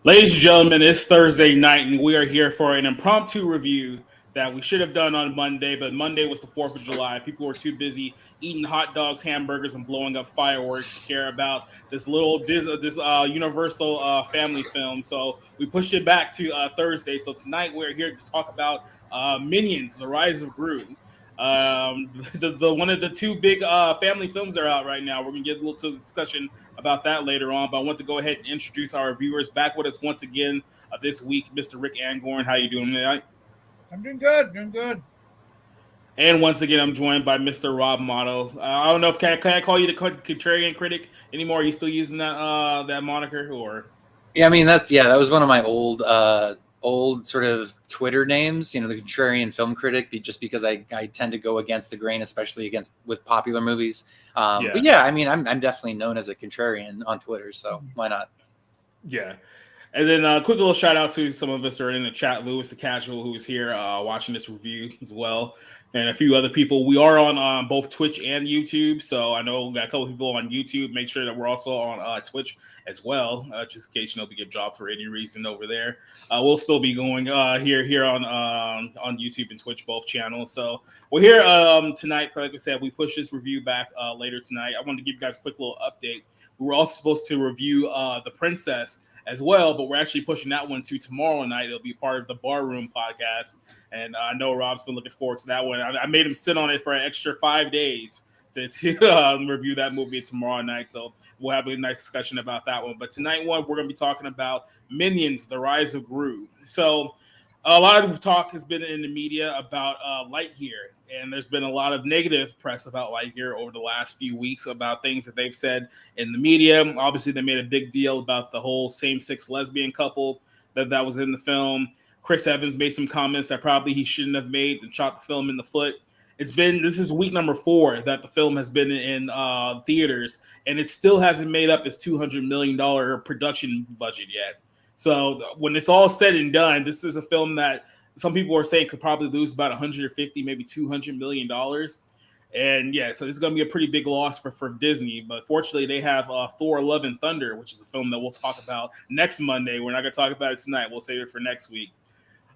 Ladies and gentlemen, it's Thursday night, and we are here for an impromptu review that we should have done on Monday, but Monday was the 4th of July. People were too busy eating hot dogs, hamburgers, and blowing up fireworks to care about this Universal family film. So we pushed it back to Thursday. So tonight we're here to talk about Minions: The Rise of Gru. The one of the two big family films that are out right now. We're gonna get a little to the discussion about that later on. But I want to go ahead and introduce our viewers back with us once again this week, Mr. Rick Angorn. How you doing tonight? I'm doing good, doing good. And once again, I'm joined by Mr. Rob Motto. I don't know if can I call you the contrarian critic anymore? Are you still using that moniker or? Yeah, I mean that was one of my old sort of Twitter names. You know, the contrarian film critic, just because I tend to go against the grain, especially with popular movies. But yeah, I mean I'm definitely known as a contrarian on Twitter, so why not? Yeah. And then a quick little shout out to some of us who are in the chat. Lewis the Casual, who is here watching this review as well, and a few other people. We are on both Twitch and YouTube, so I know we got a couple people on YouTube. Make sure that we're also on Twitch as well, just in case we get jobs for any reason over there. We'll still be going here on YouTube and Twitch, both channels. So we're here tonight. Like I said, we pushed this review back later tonight. I wanted to give you guys a quick little update. We were also supposed to review The Princess as well, but we're actually pushing that one to tomorrow night. It'll be part of the Barroom podcast, and I know Rob's been looking forward to that one. I made him sit on it for an extra 5 days to review that movie tomorrow night, so we'll have a nice discussion about that one. But tonight we're going to be talking about Minions: The Rise of Gru. So a lot of talk has been in the media about Lightyear, and there's been a lot of negative press about Lightyear over the last few weeks about things that they've said in the media. Obviously, they made a big deal about the whole same-sex lesbian couple that was in the film. Chris Evans made some comments that probably he shouldn't have made and shot the film in the foot. This is week number 4 that the film has been in theaters, and it still hasn't made up its $200 million production budget yet. So when it's all said and done, this is a film that some people are saying could probably lose about 150, maybe $200 million. And yeah, so this is going to be a pretty big loss for Disney. But fortunately, they have Thor: Love and Thunder, which is a film that we'll talk about next Monday. We're not going to talk about it tonight. We'll save it for next week.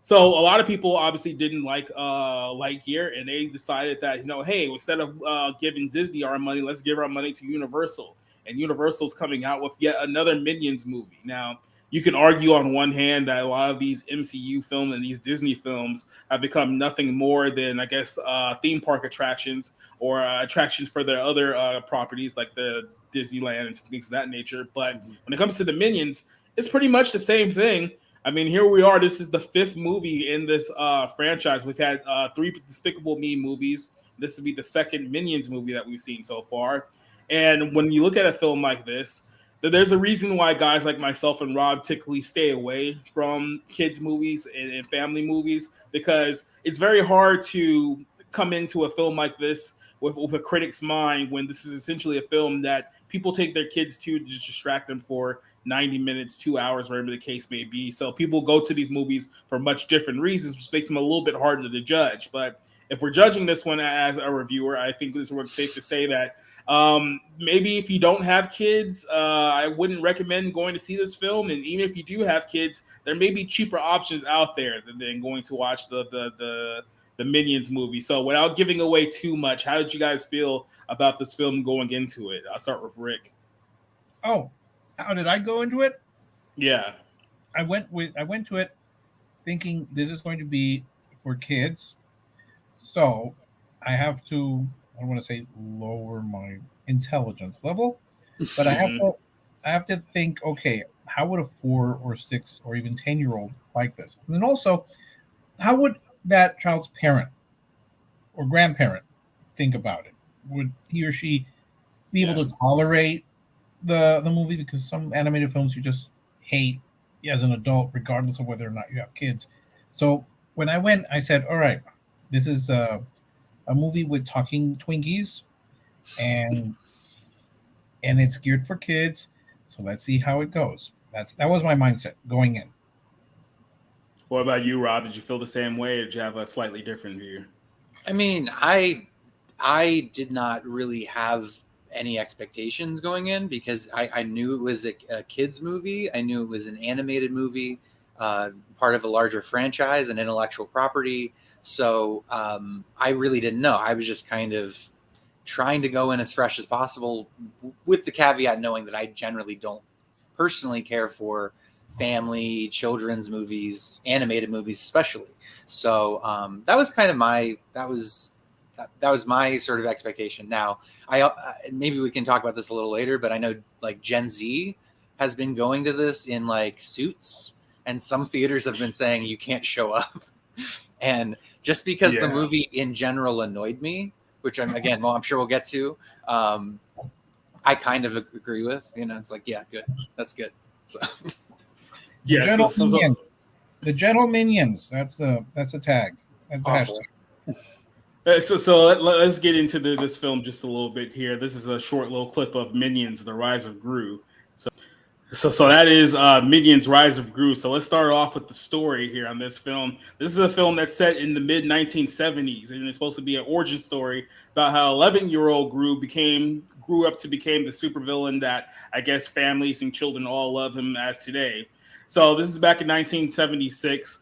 So a lot of people obviously didn't like Lightyear, and they decided that, hey, instead of giving Disney our money, let's give our money to Universal. And Universal's coming out with yet another Minions movie. Now, you can argue on one hand that a lot of these MCU films and these Disney films have become nothing more than, I guess, theme park attractions or attractions for their other properties like the Disneyland and things of that nature. But when it comes to the Minions, it's pretty much the same thing. I mean, here we are. This is the 5th movie in this franchise. We've had 3 Despicable Me movies. This will be the 2nd Minions movie that we've seen so far. And when you look at a film like this, there's a reason why guys like myself and Rob typically stay away from kids' movies and family movies, because it's very hard to come into a film like this with a critic's mind when this is essentially a film that people take their kids to just distract them for 90 minutes, 2 hours, whatever the case may be. So people go to these movies for much different reasons, which makes them a little bit harder to judge. But if we're judging this one as a reviewer, I think it's safe to say that maybe if you don't have kids, I wouldn't recommend going to see this film. And even if you do have kids, there may be cheaper options out there than going to watch the Minions movie. So without giving away too much, how did you guys feel about this film going into it? I'll start with Rick. Oh, how did I go into it? Yeah. I went to it thinking this is going to be for kids. So I have to, I don't want to say lower my intelligence level, but I have to think, okay, how would a 4 or 6 or even 10-year-old like this? And then also, how would that child's parent or grandparent think about it? Would he or she be able to tolerate the movie? Because some animated films you just hate as an adult, regardless of whether or not you have kids. So when I went, I said, all right, this is a movie with talking Twinkies, and it's geared for kids. So let's see how it goes. That was my mindset going in. What about you, Rob? Did you feel the same way, or did you have a slightly different view? I mean, I did not really have any expectations going in, because I knew it was a kids movie. I knew it was an animated movie, part of a larger franchise and intellectual property. So I really didn't know. I was just kind of trying to go in as fresh as possible, with the caveat knowing that I generally don't personally care for family children's movies, animated movies especially. So that was kind of my that was my sort of expectation. Now I maybe we can talk about this a little later, but I know like Gen Z has been going to this in like suits, and some theaters have been saying you can't show up. And just because the movie in general annoyed me, which I'm sure we'll get to, I kind of agree with. It's like, yeah, good, that's good. So. The gentle minions. That's a tag. That's a hashtag. So let's get into this film just a little bit here. This is a short little clip of Minions: The Rise of Gru. So that is Minions: Rise of Gru. So let's start off with the story here on this film. This is a film that's set in the mid 1970s, and it's supposed to be an origin story about how 11-year-old Gru grew up to become the supervillain that I guess families and children all love him as today. So this is back in 1976.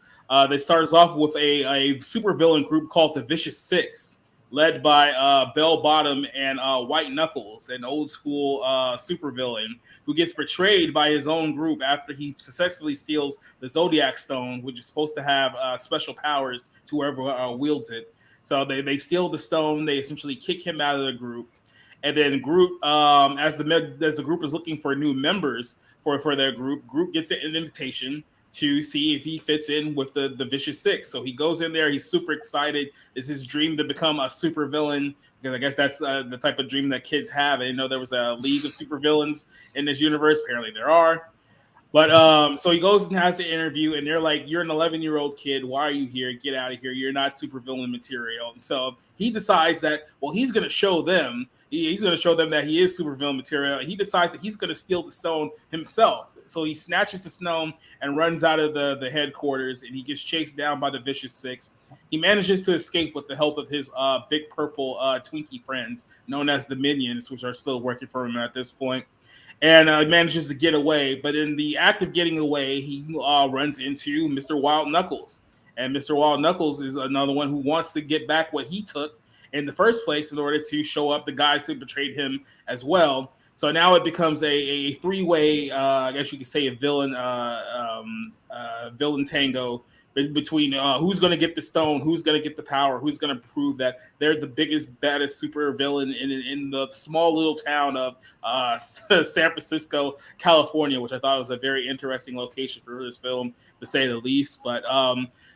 They started off with a supervillain group called the Vicious Six, led by Bell Bottom and White Knuckles, an old school supervillain who gets betrayed by his own group after he successfully steals the Zodiac Stone, which is supposed to have special powers to whoever wields it. So they steal the stone. They essentially kick him out of the group. And then group, as the group is looking for new members for their group gets an invitation to see if he fits in with the Vicious Six. So he goes in there. He's super excited. It's his dream to become a supervillain, because I guess that's the type of dream that kids have. I didn't know there was a league of supervillains in this universe. Apparently there are. But so he goes and has the interview, and they're like, "You're an 11-year-old kid. Why are you here? Get out of here. You're not supervillain material." And so he decides that, well, he's going to show them. He's going to show them that he is supervillain material. And he decides that he's going to steal the stone himself. So he snatches the stone and runs out of the headquarters, and he gets chased down by the Vicious Six. He manages to escape with the help of his big purple Twinkie friends, known as the Minions, which are still working for him at this point. And manages to get away. But in the act of getting away, he runs into Mr. Wild Knuckles. And Mr. Wild Knuckles is another one who wants to get back what he took in the first place in order to show up the guys who betrayed him as well. So now it becomes a three-way, I guess you could say, a villain tango between who's going to get the stone, who's going to get the power, who's going to prove that they're the biggest, baddest super villain in the small little town of San Francisco, California, which I thought was a very interesting location for this film, to say the least. But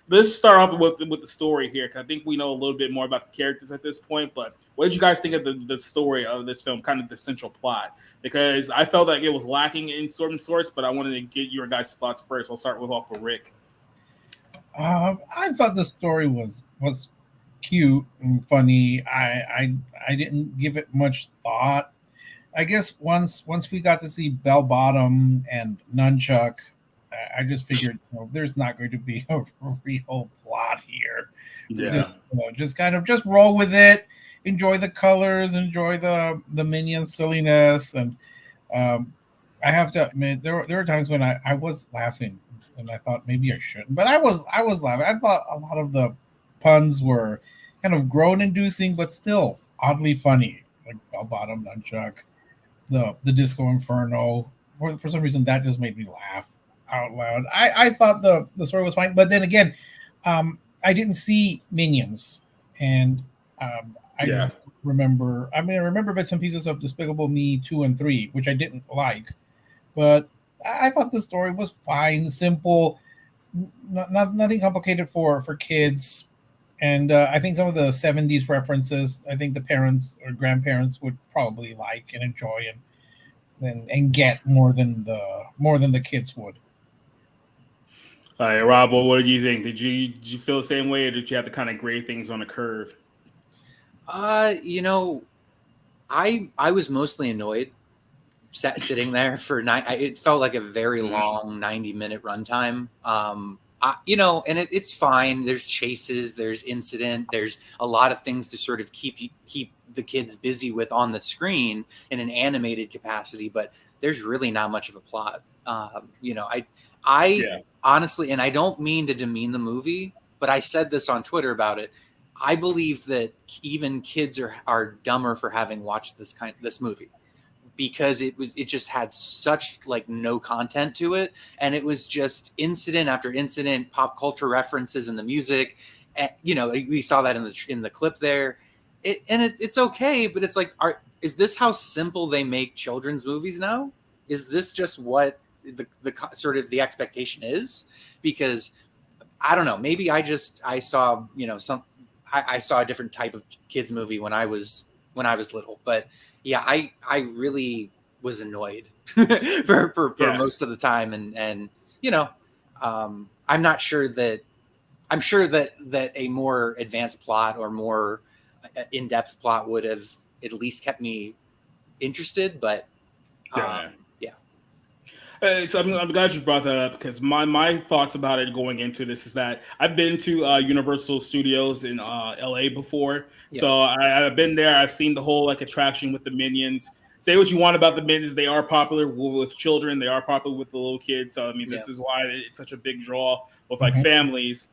let's start off with the story here, because I think we know a little bit more about the characters at this point. But what did you guys think of the story of this film, kind of the central plot? Because I felt like it was lacking in certain sorts, but I wanted to get your guys' thoughts first. I'll start off with Rick. I thought the story was cute and funny. I didn't give it much thought. I guess once we got to see Bell Bottom and Nunchuck, I just figured there's not going to be a real plot here. Yeah. Just roll with it, enjoy the colors, enjoy the minion silliness, and I have to admit there were times when I was laughing. And I thought maybe I shouldn't, but I was laughing. I thought a lot of the puns were kind of groan-inducing, but still oddly funny. Like Bell Bottom, Nunchuck, the Disco Inferno. For some reason, that just made me laugh out loud. I thought the story was fine, but then again, I didn't see Minions, and I remember. I remember bits and pieces of Despicable Me 2 and 3, which I didn't like, but I thought the story was fine, simple, nothing complicated for kids. And I think some of the 70s references, I think the parents or grandparents would probably like and enjoy and get more than the kids would. All right, Rob, what did you think? Did you feel the same way, or did you have to kind of grade things on a curve? I was mostly annoyed sitting there for it felt like a very long 90-minute runtime. And it's fine. There's chases, there's incident, there's a lot of things to sort of keep the kids busy with on the screen in an animated capacity, but there's really not much of a plot. I honestly, and I don't mean to demean the movie, but I said this on Twitter about it. I believe that even kids are dumber for having watched this movie, because it just had such like no content to it, and it was just incident after incident, pop culture references in the music. And, we saw that in the clip there. It's okay, but it's like, is this how simple they make children's movies now? Is this just what the sort of the expectation is? Because I don't know, maybe I saw I saw a different type of kids movie when I was little, but yeah, I really was annoyed for most of the time, and I'm not sure that I'm sure that a more advanced plot or more in-depth plot would have at least kept me interested, but yeah. So I'm glad you brought that up, because my thoughts about it going into this is that I've been to Universal Studios in LA before. Yeah. So I've been there. I've seen the whole like attraction with the Minions. Say what you want about the Minions, they are popular with children. They are popular with the little kids. So I mean, this is why it's such a big draw with like families.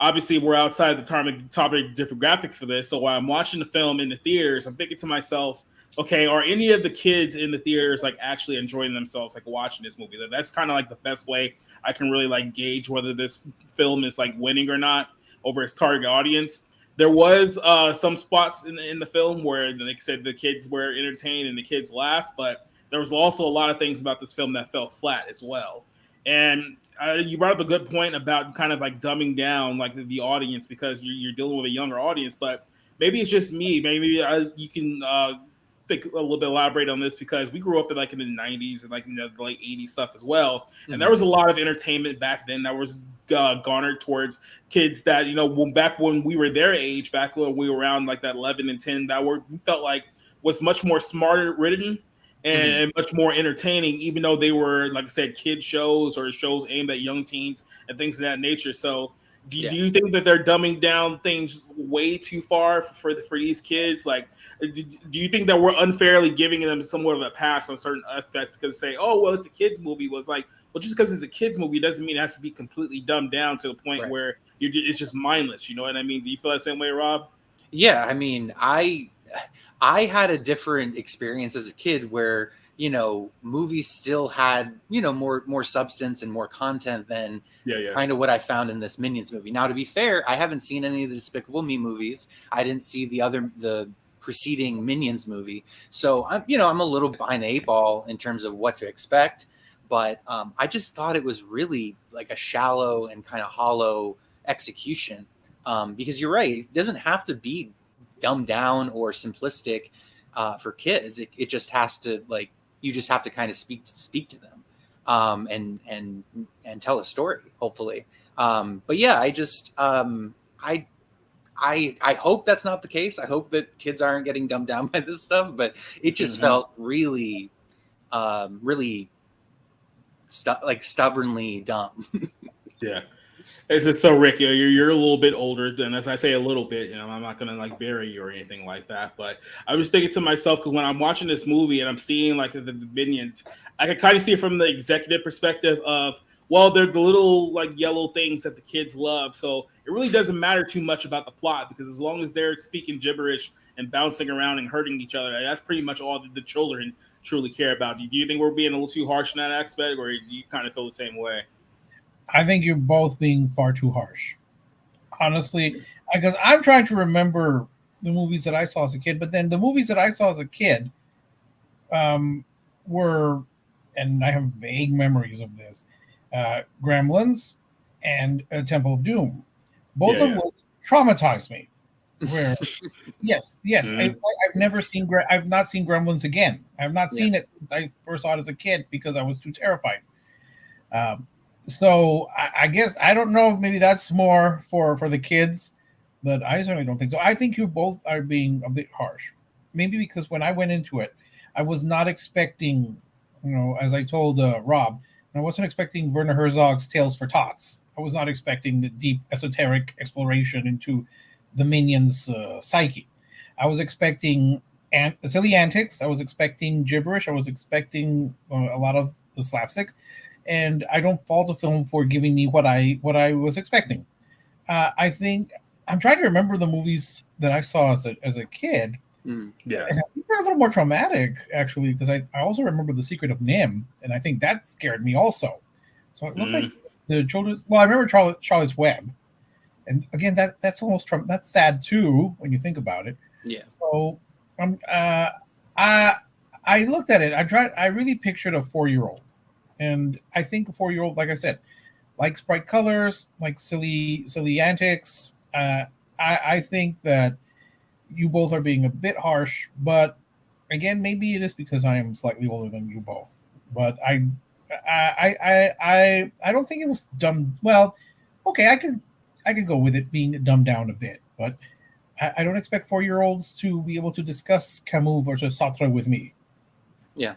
Obviously, we're outside the target demographic for this. So while I'm watching the film in the theaters, I'm thinking to myself, okay, are any of the kids in the theaters like actually enjoying themselves, like watching this movie? That's kind of like the best way I can really like gauge whether this film is like winning or not over its target audience. There was some spots in the film where they said the kids were entertained and the kids laughed, but there was also a lot of things about this film that fell flat as well. And you brought up a good point about kind of like dumbing down like the audience, because you're dealing with a younger audience. But maybe it's just me. Maybe you can think a little bit, elaborate on this, because we grew up in the 90s and the late 80s stuff as well. And there was a lot of entertainment back then that was garnered towards kids that, back when we were their age, back when we were around like that 11 and 10, we felt like was much more smarter written and much more entertaining, even though they were, like I said, kid shows or shows aimed at young teens and things of that nature. So do you think that they're dumbing down things way too far for these kids? Like, do you think that we're unfairly giving them somewhat of a pass on certain aspects because say, oh, well, it's a kid's movie? Was like, well, just because it's a kid's movie doesn't mean it has to be completely dumbed down to the point where it's just mindless. You know what I mean? Do you feel that same way, Rob? Yeah, I mean, I had a different experience as a kid where, movies still had, more substance and more content than kind of what I found in this Minions movie. Now, to be fair, I haven't seen any of the Despicable Me movies. I didn't see the preceding Minions movie. So I'm a little behind the 8 ball in terms of what to expect, but I just thought it was really like a shallow and kind of hollow execution, because you're right. It doesn't have to be dumbed down or simplistic for kids. It just has to, like, you just have to kind of speak to them and tell a story, hopefully. But yeah, I just I hope that's not the case. I hope that kids aren't getting dumbed down by this stuff, but it just felt really, really stubbornly dumb. Yeah. It's so, Rick, you're a little bit older than, as I say, a little bit, I'm not going to like bury you or anything like that. But I was thinking to myself, because when I'm watching this movie and I'm seeing like the Minions, I can kind of see it from the executive perspective of, well, they're the little like yellow things that the kids love. So it really doesn't matter too much about the plot, because as long as they're speaking gibberish and bouncing around and hurting each other, that's pretty much all the children truly care about. Do you think we're being a little too harsh in that aspect, or do you kind of feel the same way? I think you're both being far too harsh, honestly, because I'm trying to remember the movies that I saw as a kid, but then the movies that I saw as a kid were, and I have vague memories of this, Gremlins and Temple of Doom, both of which traumatized me. Where, yes, I've never seen, I've not seen Gremlins again. I've not seen it since I first saw it as a kid because I was too terrified. So I guess, I don't know if maybe that's more for the kids, but I certainly don't think so. I think you both are being a bit harsh. Maybe because when I went into it, I was not expecting, as I told Rob, I wasn't expecting Werner Herzog's Tales for Tots. I was not expecting the deep esoteric exploration into the Minions' psyche. I was expecting silly antics. I was expecting gibberish. I was expecting a lot of the slapstick, and I don't fault the film for giving me what I was expecting. I think I'm trying to remember the movies that I saw as a kid. Yeah, And I think they're a little more traumatic, actually, because I also remember The Secret of Nim, and I think that scared me also. So it looked like the children's. Well, I remember Charlotte's Web, and again, that's almost that's sad too when you think about it. Yeah. So I I looked at it. I really pictured a 4-year-old, and I think a 4-year-old, like I said, likes bright colors, like silly antics. I think that you both are being a bit harsh, but again, maybe it is because I am slightly older than you both. But I don't think it was dumb. Well, okay, I could go with it being dumbed down a bit, but I don't expect 4-year-olds to be able to discuss Camus versus Sartre with me. Yeah.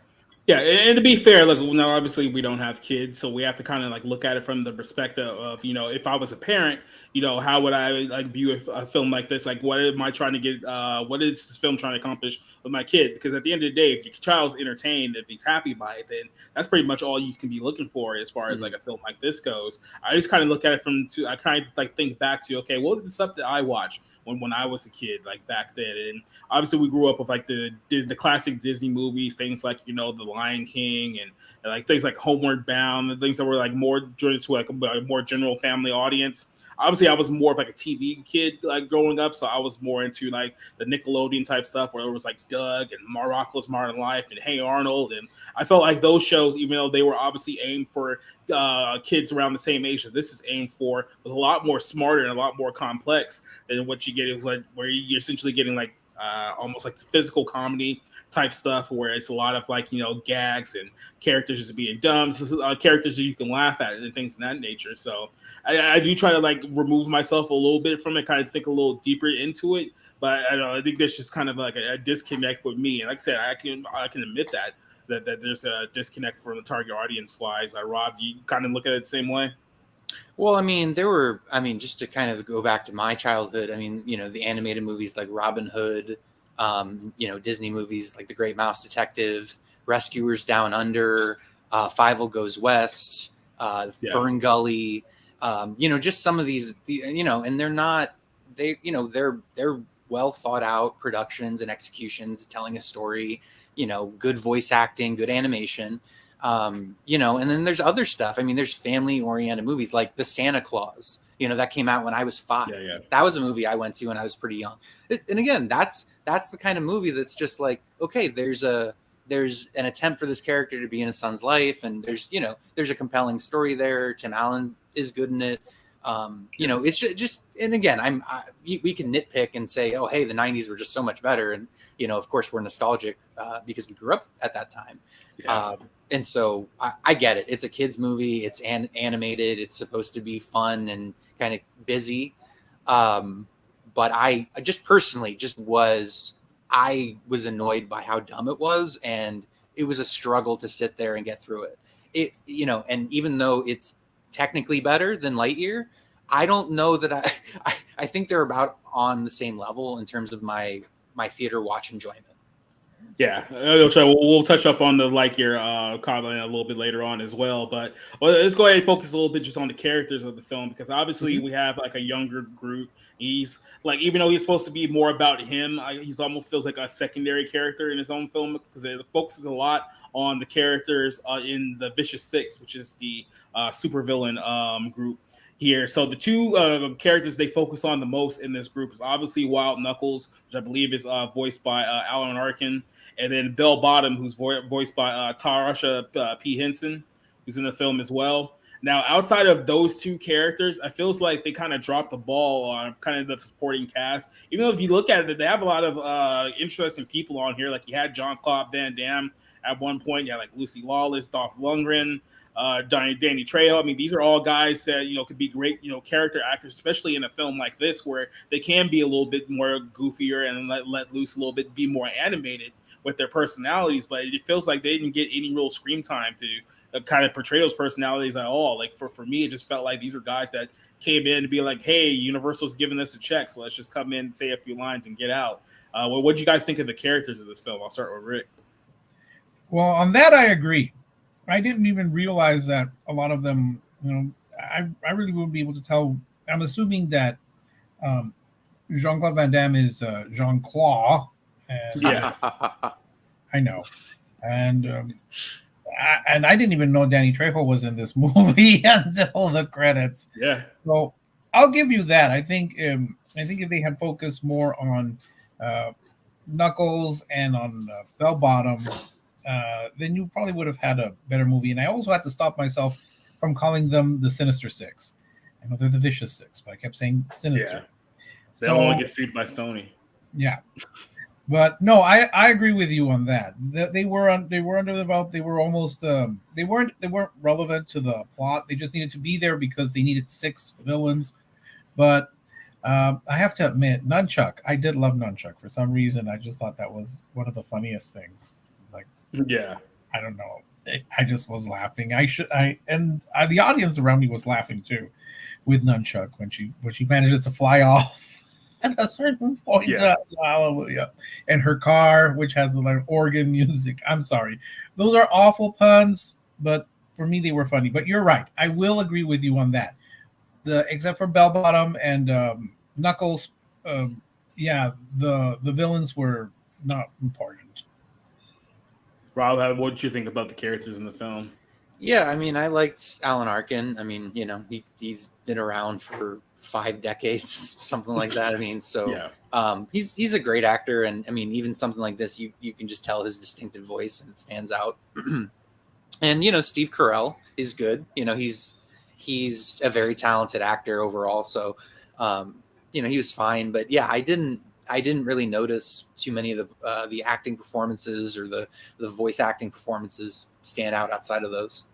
Yeah, and to be fair, look, now obviously we don't have kids, so we have to kind of like look at it from the perspective of, if I was a parent, how would I like view a film like this? Like, what am I trying to get? What is this film trying to accomplish with my kid? Because at the end of the day, if your child's entertained, if he's happy by it, then that's pretty much all you can be looking for as far as like a film like this goes. I just kind of look at it I kind of like think back to, okay, what was the stuff that I watched when I was a kid, like back then? And obviously we grew up with like the classic Disney movies, things like The Lion King and like things like Homeward Bound, and things that were like more driven to like a more general family audience. Obviously, I was more of like a TV kid like growing up, so I was more into like the Nickelodeon type stuff where it was like Doug and Rocko's Modern Life and Hey Arnold, and I felt like those shows, even though they were obviously aimed for kids around the same age that this is aimed for, was a lot more smarter and a lot more complex than what you get. It was like where you're essentially getting like almost like physical comedy type stuff where it's a lot of like gags and characters just being dumb, characters that you can laugh at and things of that nature. So I do try to like remove myself a little bit from it, kind of think a little deeper into it. But I don't know, I think there's just kind of like a disconnect with me. And like I said, I can admit that there's a disconnect from the target audience wise. Rob, do you kind of look at it the same way? Well, just to kind of go back to my childhood, the animated movies like Robin Hood, Disney movies like The Great Mouse Detective, Rescuers Down Under, Fievel Goes West, Fern Gully, just some of these, and they're well thought out productions and executions, telling a story, good voice acting, good animation. And then there's other stuff. There's family oriented movies like The Santa Claus, that came out when I was 5. Yeah. That was a movie I went to when I was pretty young. And again, that's the kind of movie that's just like, okay, there's an attempt for this character to be in his son's life. And there's a compelling story there. Tim Allen is good in it. It's just, and again, we can nitpick and say, oh, hey, the 90s were just so much better. And, of course we're nostalgic because we grew up at that time. Yeah. And so I get it. It's a kid's movie. It's animated. It's supposed to be fun and kind of busy. But I just personally I was annoyed by how dumb it was. And it was a struggle to sit there and get through it. And even though it's technically better than Lightyear, I don't know that I think they're about on the same level in terms of my theater watch enjoyment. Yeah, we'll touch up on the Lightyear comment a little bit later on as well. But let's go ahead and focus a little bit just on the characters of the film, because obviously we have like a younger group. He's like, even though he's supposed to be more about him, he's almost feels like a secondary character in his own film, because it focuses a lot on the characters in the Vicious Six, which is the supervillain group here. So the two characters they focus on the most in this group is obviously Wild Knuckles, which I believe is voiced by Alan Arkin, and then Bell Bottom, who's voiced by Tarasha P. Henson, who's in the film as well. Now, outside of those two characters, I feels like they kind of dropped the ball on kind of the supporting cast. Even though if you look at it, they have a lot of interesting people on here. Like you had Jean-Claude Van Damme at one point. You had like Lucy Lawless, Dolph Lundgren, Danny Trejo. These are all guys that could be great character actors, especially in a film like this where they can be a little bit more goofier and let loose a little bit, be more animated with their personalities. But it feels like they didn't get any real screen time to kind of portray those personalities at all. Like for me, it just felt like these are guys that came in to be like, hey, Universal's giving us a check, so let's just come in and say a few lines and get out. What do you guys think of the characters of this film? I'll start with Rick. Well, on that I agree. I didn't even realize that a lot of them, I really wouldn't be able to tell. I'm assuming that Jean-Claude Van Damme is Jean-Claude. And Yeah. I know. And I didn't even know Danny Trejo was in this movie until the credits. Yeah. So I'll give you that. I think if they had focused more on Knuckles and on Bell Bottom, then you probably would have had a better movie. And I also had to stop myself from calling them the Sinister Six. I know they're the Vicious Six, but I kept saying Sinister. Yeah. They don't want to get sued by Sony. Yeah. But no, I agree with you on that. They were underdeveloped. They were almost they weren't relevant to the plot. They just needed to be there because they needed 6 villains. But I have to admit, Nunchuck. I did love Nunchuck for some reason. I just thought that was one of the funniest things. Like, yeah, I don't know. I just was laughing. The audience around me was laughing too, with Nunchuck when she manages to fly off. At a certain point, yeah. Hallelujah. And her car, which has like organ music. I'm sorry. Those are awful puns, but for me, they were funny. But you're right. I will agree with you on that. Except for Bell Bottom and Knuckles, the villains were not important. Rob, what did you think about the characters in the film? Yeah, I mean, I liked Alan Arkin. I mean, he's been around for 5 decades, something like that. I mean, so yeah. He's a great actor, and I mean, even something like this, you can just tell his distinctive voice, and it stands out. And Steve Carell is good. He's a very talented actor overall. So, he was fine. But yeah, I didn't really notice too many of the acting performances or the voice acting performances stand out outside of those.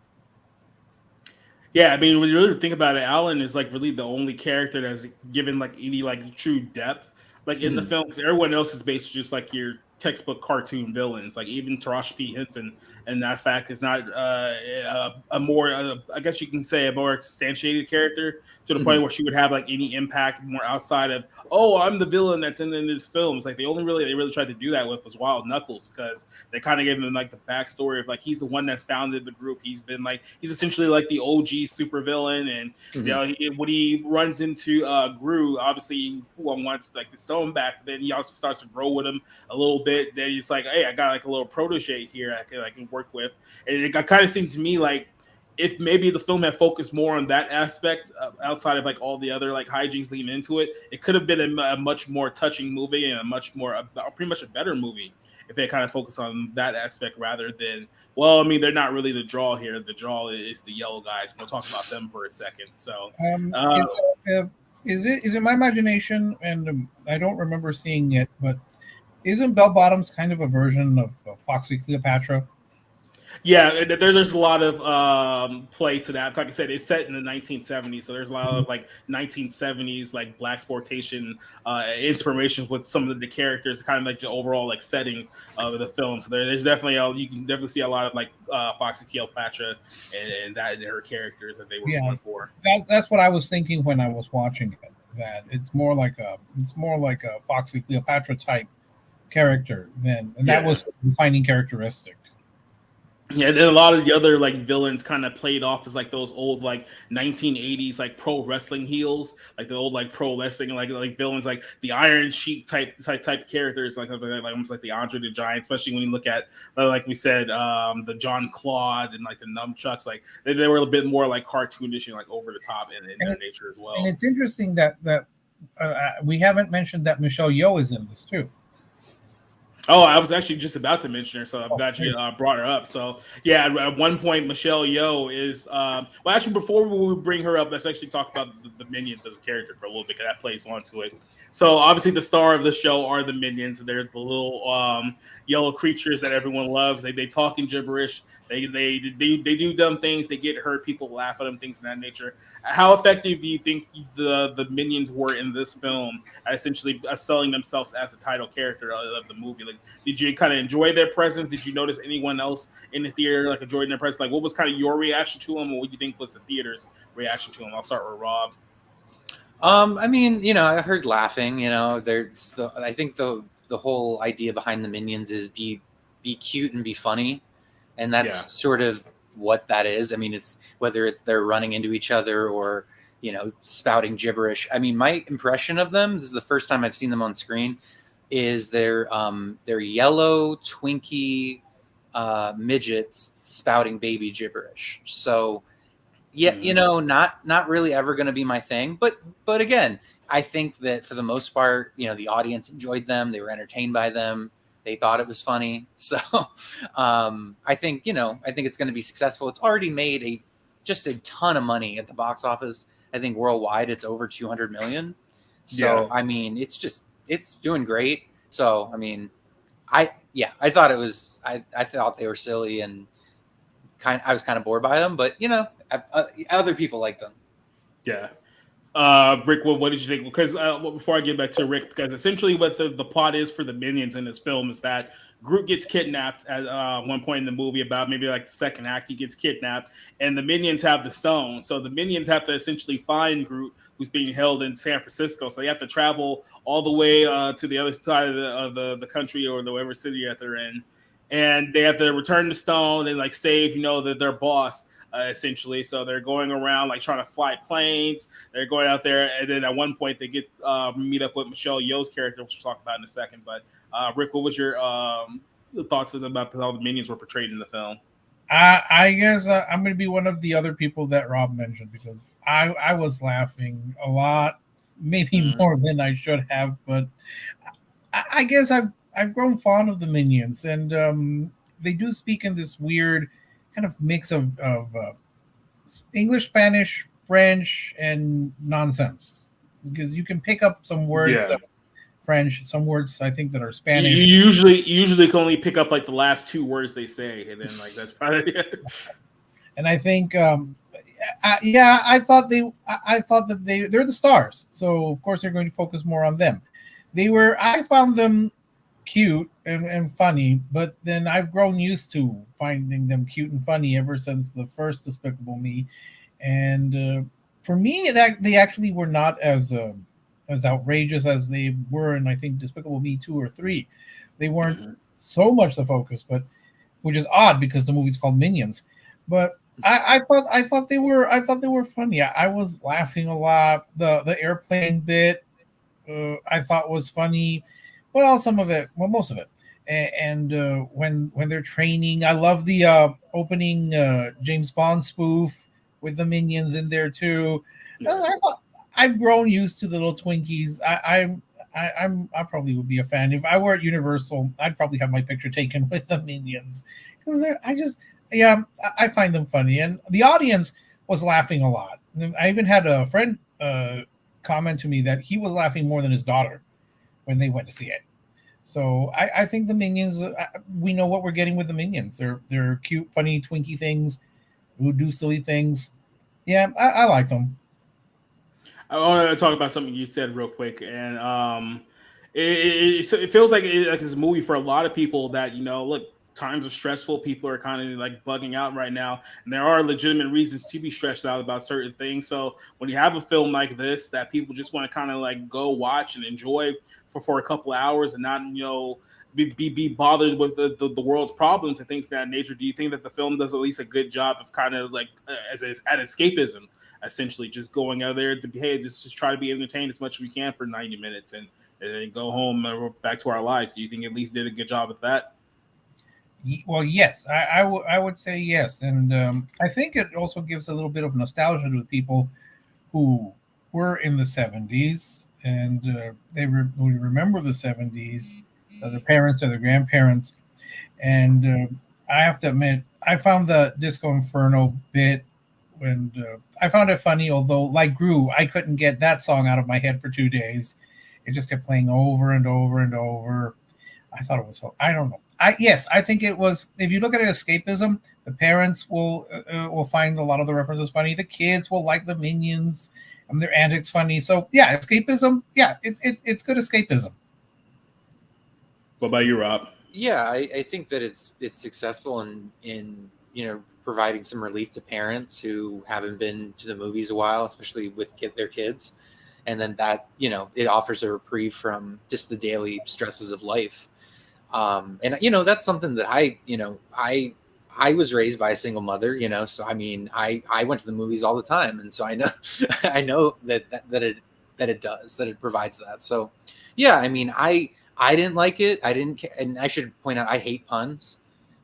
Yeah, I mean, when you really think about it, Alan is like really the only character that's given like any like true depth like in the film, because everyone else is basically just like your textbook cartoon villains. Like even Taraji P. Henson, and that fact is not a more, I guess you can say, a more substantiated character to the point where she would have like any impact more outside of, oh, I'm the villain that's in this film. It's like they really tried to do that with was Wild Knuckles, because they kind of gave him like the backstory of like he's the one that founded the group. He's essentially like the OG super villain, and when he runs into Gru, obviously who wants like the stone back, then he also starts to grow with him a little bit. Then he's like, hey, I got like a little protege here I can work with, and it kind of seemed to me like if maybe the film had focused more on that aspect outside of like all the other like hijinks leading into it, it could have been a much more touching movie and pretty much a better movie if they kind of focus on that aspect rather than, well, I mean, they're not really the draw here. The draw is the yellow guys. We'll talk about them for a second. So, is it my imagination? And I don't remember seeing it, but isn't Bell Bottoms kind of a version of Foxy Cleopatra? Yeah, there's a lot of play to that. Like I said, it's set in the 1970s, so there's a lot of like 1970s like blaxploitation inspiration with some of the characters, kind of like the overall like setting of the film. So there's definitely you can definitely see a lot of like Foxy Cleopatra and her characters that they were going for. That's what I was thinking when I was watching it. That it's more like a Foxy Cleopatra type character that was a defining characteristic. Yeah, and then a lot of the other like villains kind of played off as like those old like 1980s like pro wrestling heels, like the old like pro wrestling like villains, like the Iron Sheik type characters, like almost like the Andre the Giant. Especially when you look at like we said, the John Claude and like the Nunchucks, like they were a bit more like cartoonish and like over the top in their nature as well. And it's interesting that we haven't mentioned that Michelle Yeoh is in this too. Oh, I was actually just about to mention her, so I'm glad you brought her up. So, yeah, at one point, Michelle Yeoh is well, actually, before we bring her up, let's actually talk about the Minions as a character for a little bit, because that plays onto it. So, obviously, the star of the show are the Minions. They're the little yellow creatures that everyone loves. They talk in gibberish. They do dumb things. They get hurt. People laugh at them, things of that nature. How effective do you think the Minions were in this film at essentially selling themselves as the title character of the movie? Like, did you kind of enjoy their presence? Did you notice anyone else in the theater like enjoying their presence? Like, what was kind of your reaction to them, or what do you think was the theater's reaction to them? I'll start with Rob. I mean, I heard laughing. I think the the whole idea behind the Minions is be cute and be funny, and that's sort of what that is. I mean, it's whether they're running into each other or spouting gibberish. I mean, my impression of them, this is the first time I've seen them on screen, is they're yellow Twinkie midgets spouting baby gibberish. So not really ever going to be my thing, but again, I think that for the most part, the audience enjoyed them. They were entertained by them. They thought it was funny. So I think it's going to be successful. It's already made just a ton of money at the box office. I think worldwide it's over 200 million. So I mean, it's doing great. So I mean, I thought it was I thought they were silly and I was kind of bored by them, but other people like them. Yeah. Rick, what did you think? Because before I get back to Rick, because essentially what the plot is for the Minions in this film is that Groot gets kidnapped at one point in the movie, about maybe like the second act, he gets kidnapped, and the Minions have the stone. So the Minions have to essentially find Groot, who's being held in San Francisco. So they have to travel all the way to the other side of the country or whatever city that they're in, and they have to return the stone and like save their boss. Essentially, so they're going around like trying to fly planes. They're going out there, and then at one point they get meet up with Michelle Yeoh's character, which we'll talk about in a second. But Rick, what was your thoughts about how the Minions were portrayed in the film? I guess I'm going to be one of the other people that Rob mentioned, because I was laughing a lot, maybe more than I should have. But I guess I've grown fond of the Minions, and they do speak in this weird kind of mix of English, Spanish, French, and nonsense, because you can pick up some words that are French, some words I think that are Spanish. You usually can only pick up like the last two words they say, and then like that's probably it. And I think I thought that they're the stars, so of course they're going to focus more on them. I found them cute and funny, but then I've grown used to finding them cute and funny ever since the first Despicable Me, and for me that they actually were not as outrageous as they were in, I think, Despicable Me 2 or 3. They weren't so much the focus, but which is odd because the movie's called Minions. But I thought they were funny. I was laughing a lot. The airplane bit I thought was funny. Well, most of it, and when they're training, I love the opening James Bond spoof with the Minions in there too. I've grown used to the little Twinkies. I probably would be a fan if I were at Universal. I'd probably have my picture taken with the Minions, because I find them funny, and the audience was laughing a lot. I even had a friend comment to me that he was laughing more than his daughter when they went to see it. So I think the Minions, we know what we're getting with the Minions. They're cute, funny, Twinkie things who do silly things. Yeah, I like them. I want to talk about something you said real quick, and it feels like it's a movie for a lot of people that look, times are stressful. People are kind of like bugging out right now, and there are legitimate reasons to be stressed out about certain things. So when you have a film like this that people just want to kind of like go watch and enjoy for a couple of hours and not be bothered with the world's problems and things of that nature, do you think that the film does at least a good job of kind of like as an escapism, essentially just going out there to just try to be entertained as much as we can for 90 minutes and then go home and back to our lives? Do you think at least did a good job with that? Well, yes, I would say yes, and I think it also gives a little bit of nostalgia to people who were in the 70s, and they remember the 70s, their parents or their grandparents. And I have to admit, I found the Disco Inferno bit, and I found it funny, although like Gru, I couldn't get that song out of my head for 2 days. It just kept playing over and over and over. I thought it was I don't know. I think it was. If you look at it as escapism, the parents will find a lot of the references funny. The kids will like the Minions and their antics funny. So yeah, escapism. Yeah, it's good escapism. What about you, Rob? Yeah, I think that it's successful in providing some relief to parents who haven't been to the movies a while, especially with their kids. and then that, you know, it offers a reprieve from just the daily stresses of life. And you know, that's something that I was raised by a single mother, you know, so I mean, I went to the movies all the time, and so I know I know that it provides that. So yeah, I mean, I didn't like it. I didn't, and I should point out I hate puns.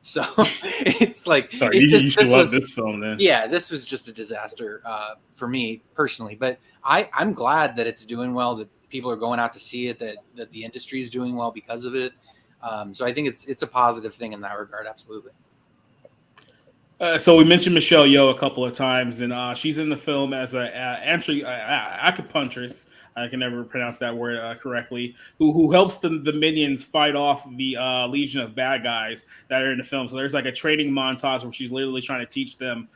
So it's like, Sorry, it you should love this film then. Yeah, this was just a disaster for me personally. But I'm glad that it's doing well, that people are going out to see it, that the industry is doing well because of it. So I think it's a positive thing in that regard. Absolutely. So we mentioned Michelle Yeoh a couple of times, and she's in the film as a acupuncturist. I can never pronounce that word correctly. Who helps the minions fight off the legion of bad guys that are in the film. So there's like a training montage where she's literally trying to teach them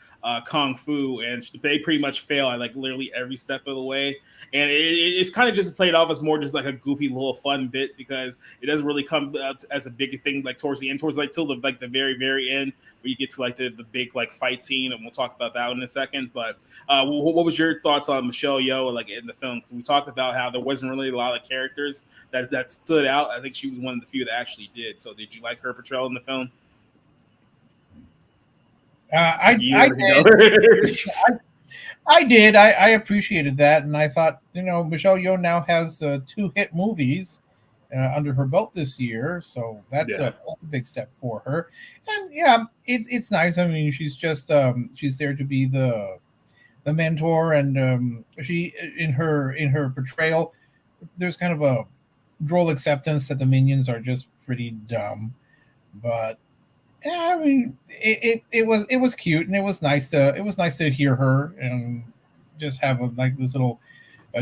kung fu, and they pretty much fail at like literally every step of the way. And it's kind of just played off as more just like a goofy little fun bit, because it doesn't really come as a big thing like towards the end, towards like till the very end, where you get to like the big like fight scene, and we'll talk about that in a second. But what was your thoughts on Michelle Yeoh like in the film? Because we talked about how there wasn't really a lot of characters that stood out. I think she was one of the few that actually did. So did you like her portrayal in the film? I did. I did. I appreciated that, and I thought, you know, Michelle Yeoh now has 2 hit movies under her belt this year, so that's a big step for her. And yeah, it's nice. I mean, she's just she's there to be the mentor, and she in her portrayal, there's kind of a droll acceptance that the minions are just pretty dumb, but. Yeah, I mean, it was cute, and it was nice to hear her and just have like this little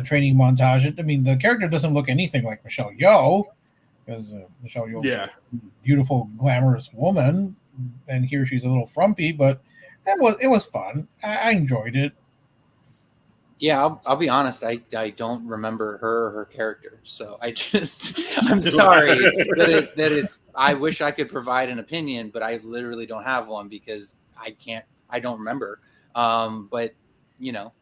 training montage. I mean, the character doesn't look anything like Michelle Yeoh, because Michelle Yeoh is a beautiful, glamorous woman, and here she's a little frumpy, but it was fun. I enjoyed it. Yeah, I'll be honest. I don't remember her or her character, so I'm sorry that it's. I wish I could provide an opinion, but I literally don't have one because I don't remember. But you know,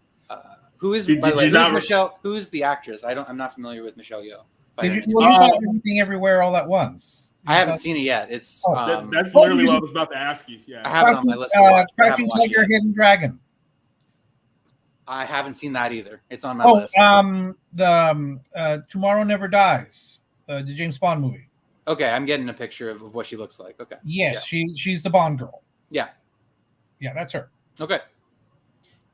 who is Michelle? Who is the actress? I'm not familiar with Michelle Yeoh. You saw Everything Everywhere All at Once. I haven't seen it yet. It's that's literally what I was about to ask you. Yeah, I have it on my list. Crouching Tiger, Hidden Dragon. I haven't seen that either. It's on my list. The Tomorrow Never Dies, the James Bond movie. Okay, I'm getting a picture of what she looks like. Okay. Yes, yeah. She's the Bond girl. Yeah. Yeah, that's her. Okay.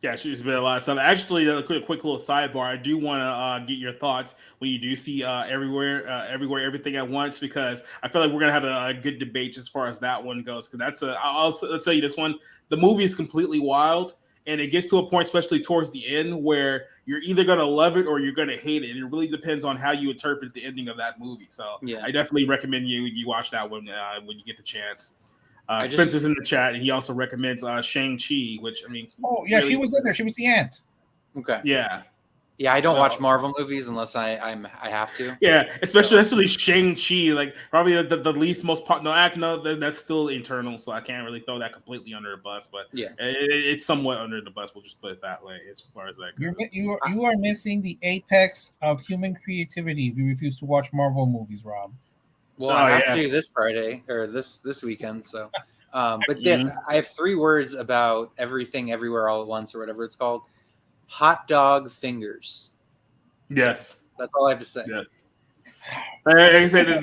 Yeah, she's been a lot of stuff. Actually, a quick little sidebar. I do want to get your thoughts when you do see everywhere, everything at once, because I feel like we're gonna have a good debate as far as that one goes. Because I'll tell you this one. The movie is completely wild. And it gets to a point, especially towards the end, where you're either going to love it or you're going to hate it. And it really depends on how you interpret the ending of that movie. So yeah. I definitely recommend you watch that one when you get the chance. Spencer's in the chat, and he also recommends Shang-Chi, which, I mean... Oh, yeah, really, she was in there. She was the ant. Okay. Yeah. Yeah, I don't watch Marvel movies unless I have to. Yeah, especially Shang-Chi, like probably the least most that's still internal, so I can't really throw that completely under the bus. But yeah, it's somewhat under the bus. We'll just put it that way, as far as that goes. You are missing the apex of human creativity if you refuse to watch Marvel movies, Rob. Well, I have to this Friday or this weekend, so. But then I have 3 words about Everything Everywhere All at Once, or whatever it's called. Hot dog fingers. Yes, that's all I have to say. Yeah. Like I said,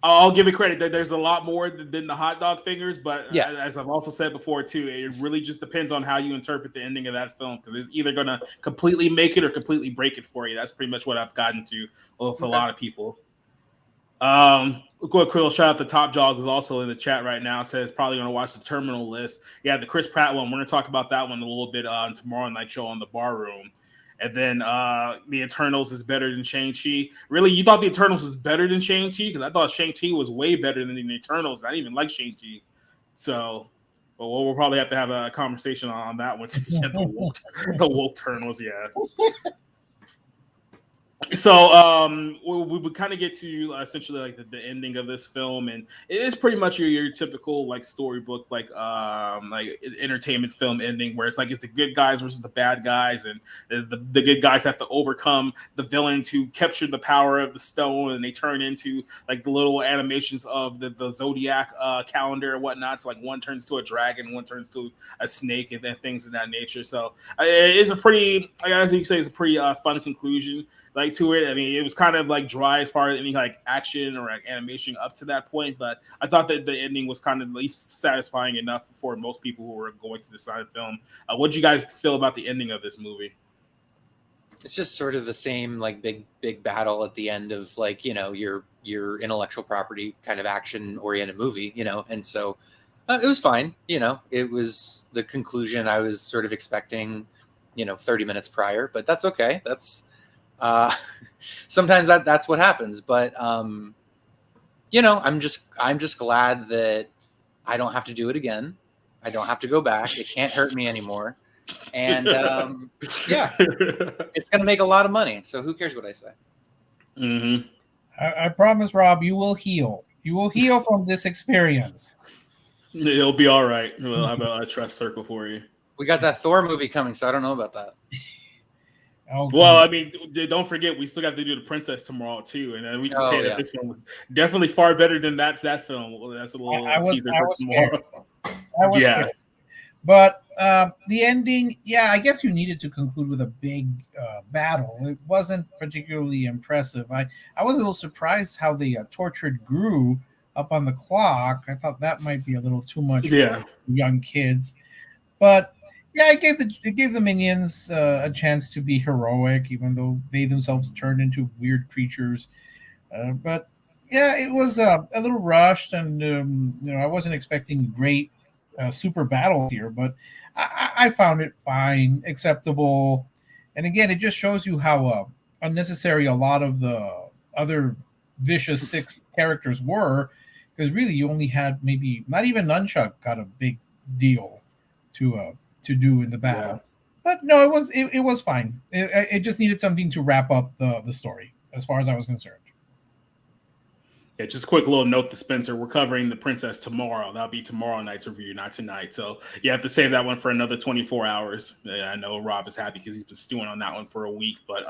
I'll give it credit that there's a lot more than the hot dog fingers, but as I've also said before too, it really just depends on how you interpret the ending of that film, because it's either going to completely make it or completely break it for you. That's pretty much what I've gotten to with a lot of people. Quick shout out to Top Jog, who's also in the chat right now. Says probably going to watch the Terminal List. Yeah, the Chris Pratt one. We're going to talk about that one a little bit on tomorrow night show on the Bar Room. And then the Eternals is better than Shang-Chi. Really, you thought the Eternals was better than Shang-Chi? Because I thought Shang-Chi was way better than the Eternals. I didn't even like Shang-Chi. So, we'll probably have to have a conversation on that one. The woke Eternals, yeah. So we would kind of get to essentially like the ending of this film, and it is pretty much your typical like storybook like entertainment film ending, where it's like it's the good guys versus the bad guys, and the good guys have to overcome the villains who captured the power of the stone, and they turn into like the little animations of the zodiac calendar and whatnot. So like one turns to a dragon, one turns to a snake, and then things of that nature. So it is a pretty, I guess you could say, it's a pretty fun conclusion like to it. I mean, it was kind of like dry as far as any like action or like animation up to that point, but I thought that the ending was kind of at least satisfying enough for most people who were going to the silent film. What did you guys feel about the ending of this movie? It's just sort of the same like big battle at the end of like, you know, your intellectual property kind of action oriented movie, you know, and so it was fine. You know, it was the conclusion I was sort of expecting, you know, 30 minutes prior, but that's okay. That's sometimes that's what happens, but you know, I'm just glad that I don't have to do it again. I don't have to go back. It can't hurt me anymore. And yeah, it's going to make a lot of money. So who cares what I say? Mm-hmm. I promise, Rob, you will heal. You will heal from this experience. It'll be all right. We'll have a trust circle for you. We got that Thor movie coming, so I don't know about that. Okay. Well, I mean, don't forget we still got to do the Princess tomorrow too, and we can say that this one was definitely far better than that film. Well, that's a little teaser for tomorrow. I was scared. But the ending, yeah, I guess you needed to conclude with a big battle. It wasn't particularly impressive. I was a little surprised how they tortured Gru up on the clock. I thought that might be a little too much for young kids. But yeah, it gave the minions a chance to be heroic, even though they themselves turned into weird creatures. But yeah, it was a little rushed, and you know, I wasn't expecting great super battle here, but I found it fine, acceptable. And again, it just shows you how unnecessary a lot of the other Vicious Six characters were, because really you only had maybe not even Nunchuck got a big deal to do in the battle. Yeah. But no, it was fine. It just needed something to wrap up the story, as far as I was concerned. Yeah, just a quick little note to Spencer. We're covering The Princess tomorrow. That'll be tomorrow night's review, not tonight. So you have to save that one for another 24 hours. Yeah, I know Rob is happy because he's been stewing on that one for a week. But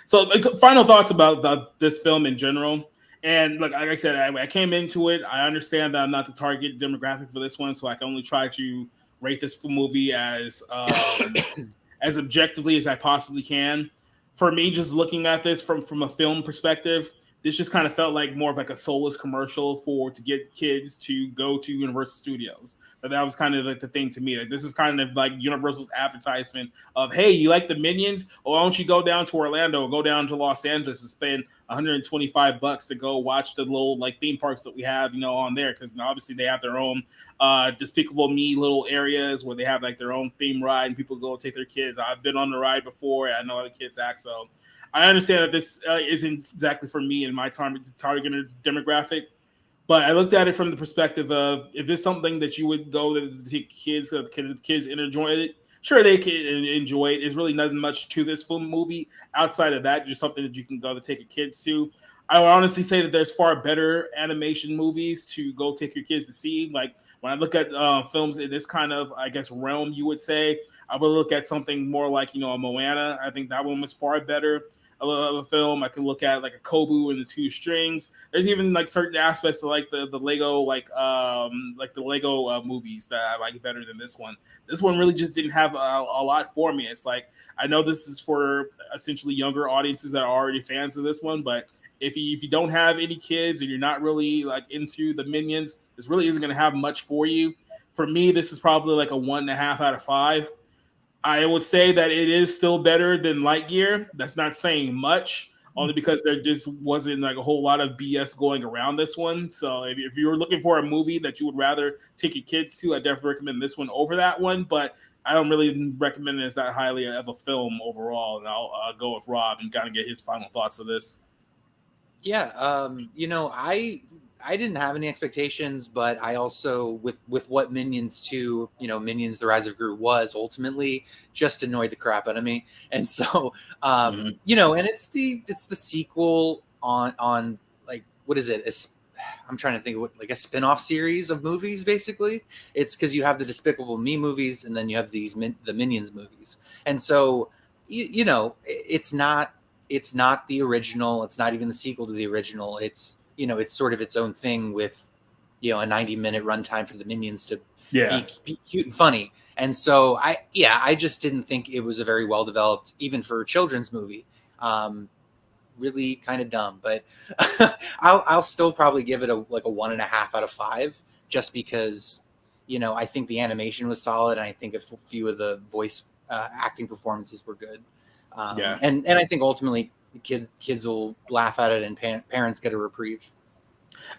so final thoughts about this film in general. And like I said, I came into it. I understand that I'm not the target demographic for this one, so I can only try to rate this movie as as objectively as I possibly can. For me, just looking at this from a film perspective, this just kind of felt like more of like a soulless commercial to get kids to go to Universal Studios. But that was kind of like the thing to me. Like this was kind of like Universal's advertisement of, hey, you like the Minions? Well, why don't you go down to Orlando, go down to Los Angeles and spend $125 to go watch the little like theme parks that we have, you know, on there. Because obviously they have their own Despicable Me little areas where they have like their own theme ride and people go take their kids. I've been on the ride before. I know how the kids act. So I understand that this isn't exactly for me and my target demographic, but I looked at it from the perspective of if it's something that you would go to take kids, kids enjoy it. Sure, they can enjoy it. There's really nothing much to this film movie outside of that. Just something that you can go to take your kids to. I would honestly say that there's far better animation movies to go take your kids to see. Like when I look at films in this kind of, I guess, realm, you would say, I would look at something more like, you know, a Moana. I think that one was far better of a film. I can look at like a Kobu and the Two Strings. There's even like certain aspects of like the Lego the Lego movies that I like better than this one. This one really just didn't have a lot for me. It's like I know this is for essentially younger audiences that are already fans of this one, but if you don't have any kids and you're not really like into the Minions, this really isn't going to have much for you. For me, this is probably like a 1.5 out of 5. I would say that it is still better than Lightyear. That's not saying much, only because there just wasn't like a whole lot of BS going around this one. So if you were looking for a movie that you would rather take your kids to, I definitely recommend this one over that one. But I don't really recommend it as that highly of a film overall. And I'll go with Rob and kind of get his final thoughts of this. Yeah, I didn't have any expectations, but I also with what Minions 2, Minions: The Rise of Gru was ultimately just annoyed the crap out of me. And so and it's the sequel on like, what is it? I'm trying to think of what, like a spin-off series of movies basically. It's because you have the Despicable Me movies and then you have the Minions movies. And so it's not the original. It's not even the sequel to the original. It's sort of its own thing with, a 90-minute runtime for the Minions to be cute and funny. And so I just didn't think it was a very well developed, even for a children's movie. Really kind of dumb, but I'll still probably give it a 1.5 out of 5, just because, I think the animation was solid. And I think a few of the voice acting performances were good. And I think ultimately kids will laugh at it and parents get a reprieve.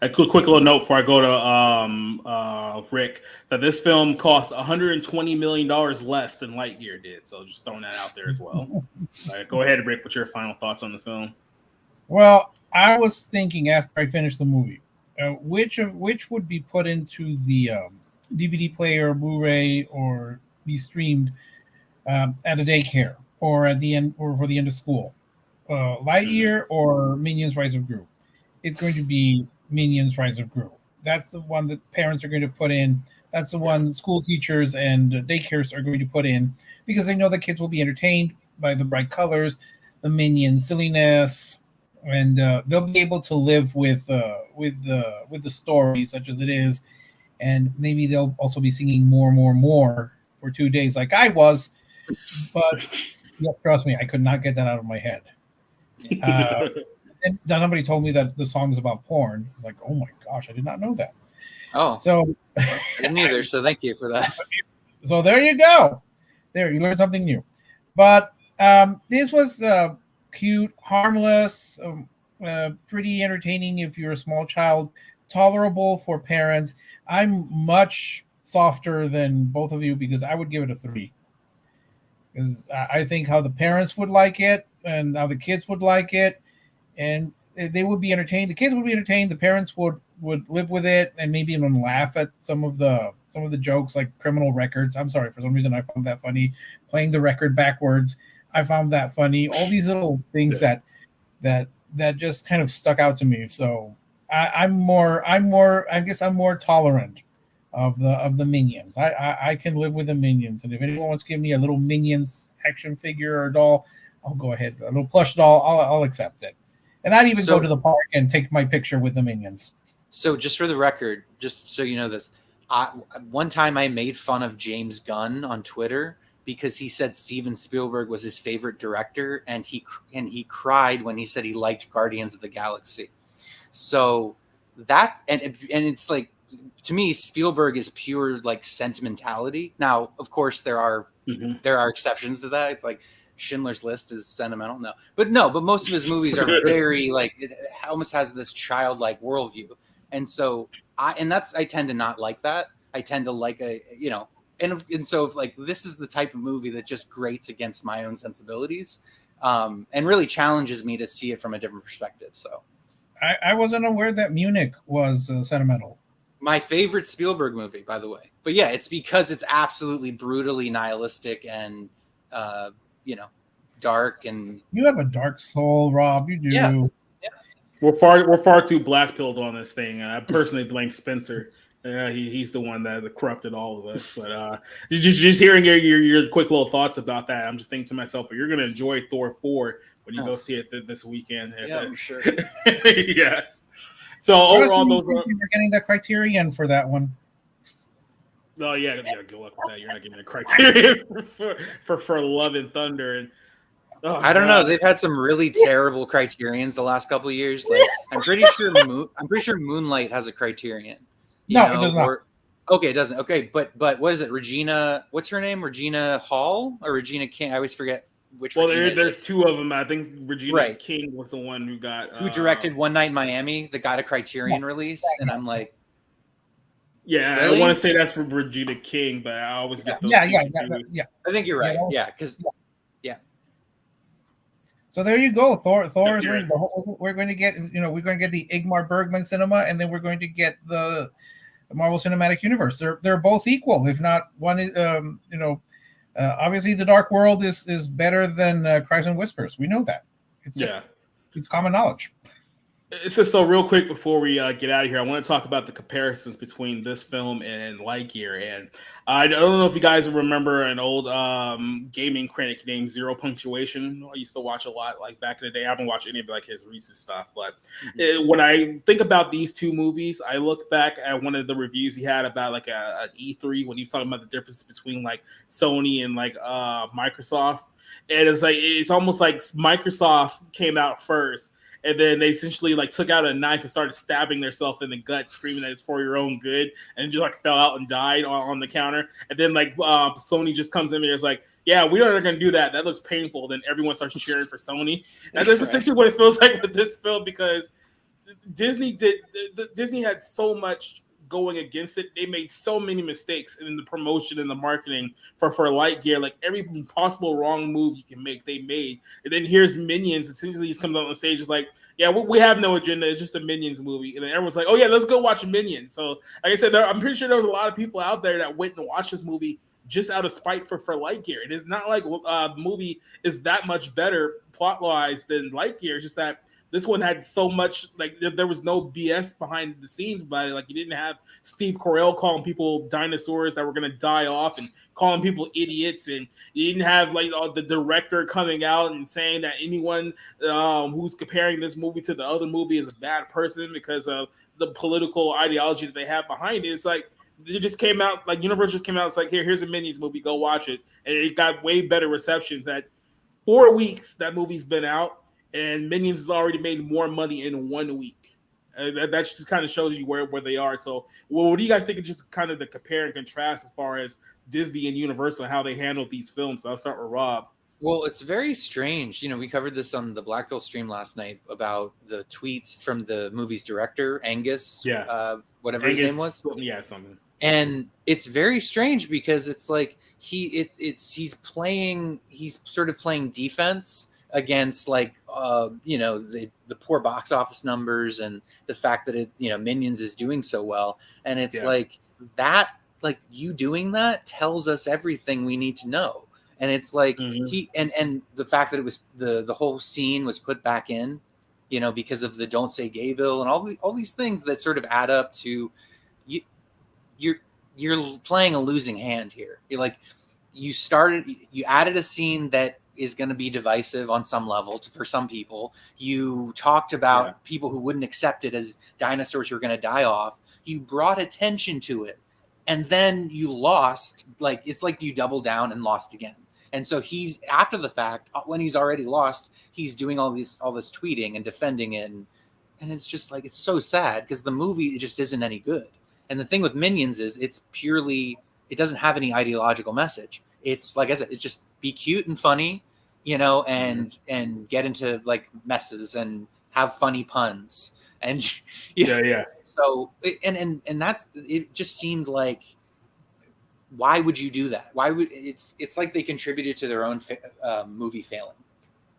A quick little note before I go to Rick, that this film costs $120 million less than Lightyear did. So just throwing that out there as well. All right, go ahead, Rick. What's your final thoughts on the film? Well, I was thinking after I finished the movie, which would be put into the DVD player, Blu-ray, or be streamed at a daycare or at the end, or for the end of school. Lightyear or Minions: Rise of Gru. It's going to be Minions: Rise of Gru. That's the one that parents are going to put in. That's the one school teachers and daycares are going to put in, because they know the kids will be entertained by the bright colors, the Minion silliness, and they'll be able to live with the story such as it is, and maybe they'll also be singing more for 2 days like I was. But trust me, I could not get that out of my head. And somebody told me that the song is about porn. I was like, oh my gosh, I did not know that. Oh, so I didn't either. So thank you for that. So there you go. There, you learned something new. But this was cute, harmless, pretty entertaining if you're a small child, tolerable for parents. I'm much softer than both of you because I would give it a 3. Because I think how the parents would like it and how the kids would like it, and they would be entertained. The kids would be entertained. The parents would live with it and maybe even laugh at some of the jokes, like criminal records. I'm sorry, for some reason I found that funny. Playing the record backwards, I found that funny. All these little things that just kind of stuck out to me. So I guess I'm more tolerant of the Minions. I can live with the Minions, and if anyone wants to give me a little Minions action figure or doll, I'll go ahead. A little plush doll, I'll accept it. And I'd even go to the park and take my picture with the Minions. So just for the record, just so you know this, one time I made fun of James Gunn on Twitter because he said Steven Spielberg was his favorite director, and he cried when he said he liked Guardians of the Galaxy. So that and it's like, to me, Spielberg is pure like sentimentality. Now, of course, there are exceptions to that. It's like Schindler's List is sentimental. But most of his movies are very like, it almost has this childlike worldview. And so I tend to not like that. I tend to like and so if, like, this is the type of movie that just grates against my own sensibilities, and really challenges me to see it from a different perspective. So I wasn't aware that Munich was sentimental. My favorite Spielberg movie, by the way. But yeah, it's because it's absolutely brutally nihilistic and dark. And you have a dark soul, Rob. You do. Yeah. We're far too black-pilled on this thing, and I personally blame Spencer. He's the one that corrupted all of us. But just hearing your quick little thoughts about that, I'm just thinking to myself, you're going to enjoy Thor 4 when you go see it this weekend. Yeah, I'm sure. Yes. So overall, we're getting the criterion for that one. Oh yeah, good luck with that. You're not getting a criterion for Love and Thunder. And I don't know. They've had some really terrible criterions the last couple of years. Like, I'm pretty sure Moonlight has a criterion. It does not. Okay, it doesn't. Okay, but what is it? Regina, what's her name? Regina Hall or Regina King? I always forget which. Well, there's two of them. I think Regina King was the one who directed One Night in Miami, that got a criterion release, and I'm like, yeah, really? I want to say that's for Regina King, but I always get those. Yeah. I think you're right. Yeah, because So there you go. Thor is Yeah. going. We're going to get we're going to get the Ingmar Bergman cinema, and then we're going to get the Marvel Cinematic Universe. They're both equal, if not one is obviously the Dark World is better than Cries and Whispers. We know that. It's common knowledge. It's just so real quick before we get out of here, I want to talk about the comparisons between this film and Lightyear. And I don't know if you guys remember an old gaming critic named Zero Punctuation. I used to watch a lot like back in the day. I haven't watched any of like his recent stuff, but when I think about these two movies, I look back at one of the reviews he had about like an E3 when he was talking about the difference between like Sony and like Microsoft. And it's almost like Microsoft came out first. And then they essentially like took out a knife and started stabbing themselves in the gut, screaming that it's for your own good, and just like fell out and died on the counter. And then like Sony just comes in there and is like, yeah, we're not going to do that. That looks painful. Then everyone starts cheering for Sony. And that's essentially what it feels like with this film, because Disney had so much going against it. They made so many mistakes in the promotion and the marketing for Lightyear. Like every possible wrong move you can make, they made. And then here's Minions. Essentially, just comes on the stage, is like, yeah, we have no agenda. It's just a Minions movie. And then everyone's like, oh yeah, let's go watch Minions. So like I said, I'm pretty sure there was a lot of people out there that went and watched this movie just out of spite for Lightyear. It is not like the movie is that much better plot-wise than Lightyear. It's just that this one had so much, like there was no BS behind the scenes about it. Like you didn't have Steve Carell calling people dinosaurs that were going to die off and calling people idiots. And you didn't have like the director coming out and saying that anyone who's comparing this movie to the other movie is a bad person because of the political ideology that they have behind it. It's like, it just came out, like Universal just came out. It's like, here's a Minions movie, go watch it. And it got way better receptions. At 4 weeks, that movie's been out. And Minions has already made more money in 1 week. That just kind of shows you where they are. So, what do you guys think of just kind of the compare and contrast as far as Disney and Universal and how they handled these films? So I'll start with Rob. Well, it's very strange. We covered this on the Black Pill stream last night about the tweets from the movie's director, Angus. Yeah. Whatever his name was. Yeah, something. And it's very strange because it's like he's sort of playing defense against like the poor box office numbers and the fact that Minions is doing so well, and it's like that, like you doing that tells us everything we need to know. And it's like he and the fact that it was the whole scene was put back in because of the Don't Say Gay bill and all these things that sort of add up to you're playing a losing hand here. You're like you added a scene that is going to be divisive on some level for some people. You talked about people who wouldn't accept it as dinosaurs who are going to die off. You brought attention to it, and then you lost. Like it's like you doubled down and lost again. And so he's after the fact, when he's already lost, he's doing all this tweeting and defending it, and it's just like it's so sad because the movie just isn't any good. And the thing with Minions is it doesn't have any ideological message. It's like I said, it's just be cute and funny, and get into like messes and have funny puns and So and that's it. Just seemed like, why would you do that? Why would it's like they contributed to their own movie failing.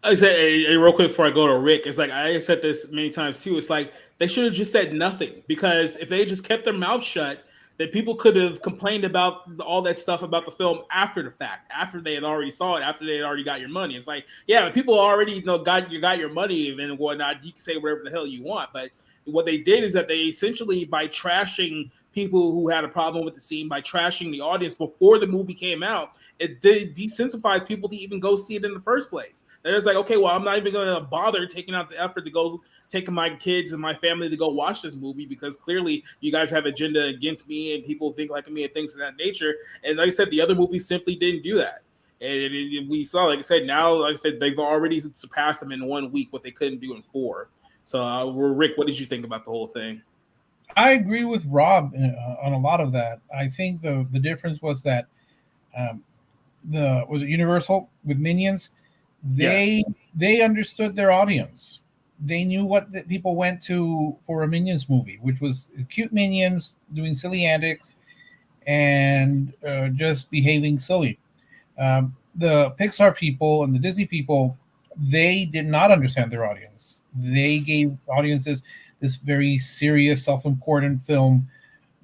I say real quick before I go to Rick, it's like I said this many times too. It's like they should have just said nothing, because if they just kept their mouth shut, that people could have complained about all that stuff about the film after the fact, after they had already saw it, after they had already got your money. It's like, yeah, people already got your money and whatnot. You can say whatever the hell you want, but what they did is that they essentially, by trashing people who had a problem with the scene, by trashing the audience before the movie came out, it did desensitize people to even go see it in the first place. They're just like, okay, well, I'm not even going to bother taking out the effort to go taking my kids and my family to go watch this movie, because clearly you guys have agenda against me and people think like me and things of that nature. And like I said, the other movies simply didn't do that. And we saw, like I said, now, like I said, they've already surpassed them in 1 week what they couldn't do in 4. So, Rick, what did you think about the whole thing? I agree with Rob on a lot of that. I think the difference was that was it Universal with Minions? They understood their audience. They knew what the people went to for a Minions movie, which was cute Minions doing silly antics and just behaving silly. The Pixar people and the Disney people they did not understand their audience. They gave audiences this very serious, self-important film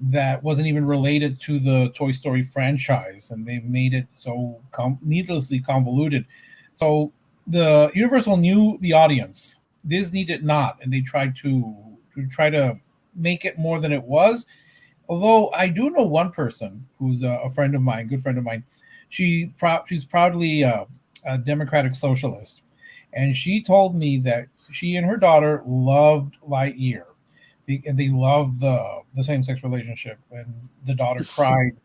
that wasn't even related to the Toy Story franchise, and they made it so needlessly convoluted. So the Universal knew the audience. Disney did not, and they tried to make it more than it was. Although I do know one person who's a friend of mine, good friend of mine. She's proudly a democratic socialist, and she told me that she and her daughter loved Lightyear, and they loved the same sex relationship. And the daughter cried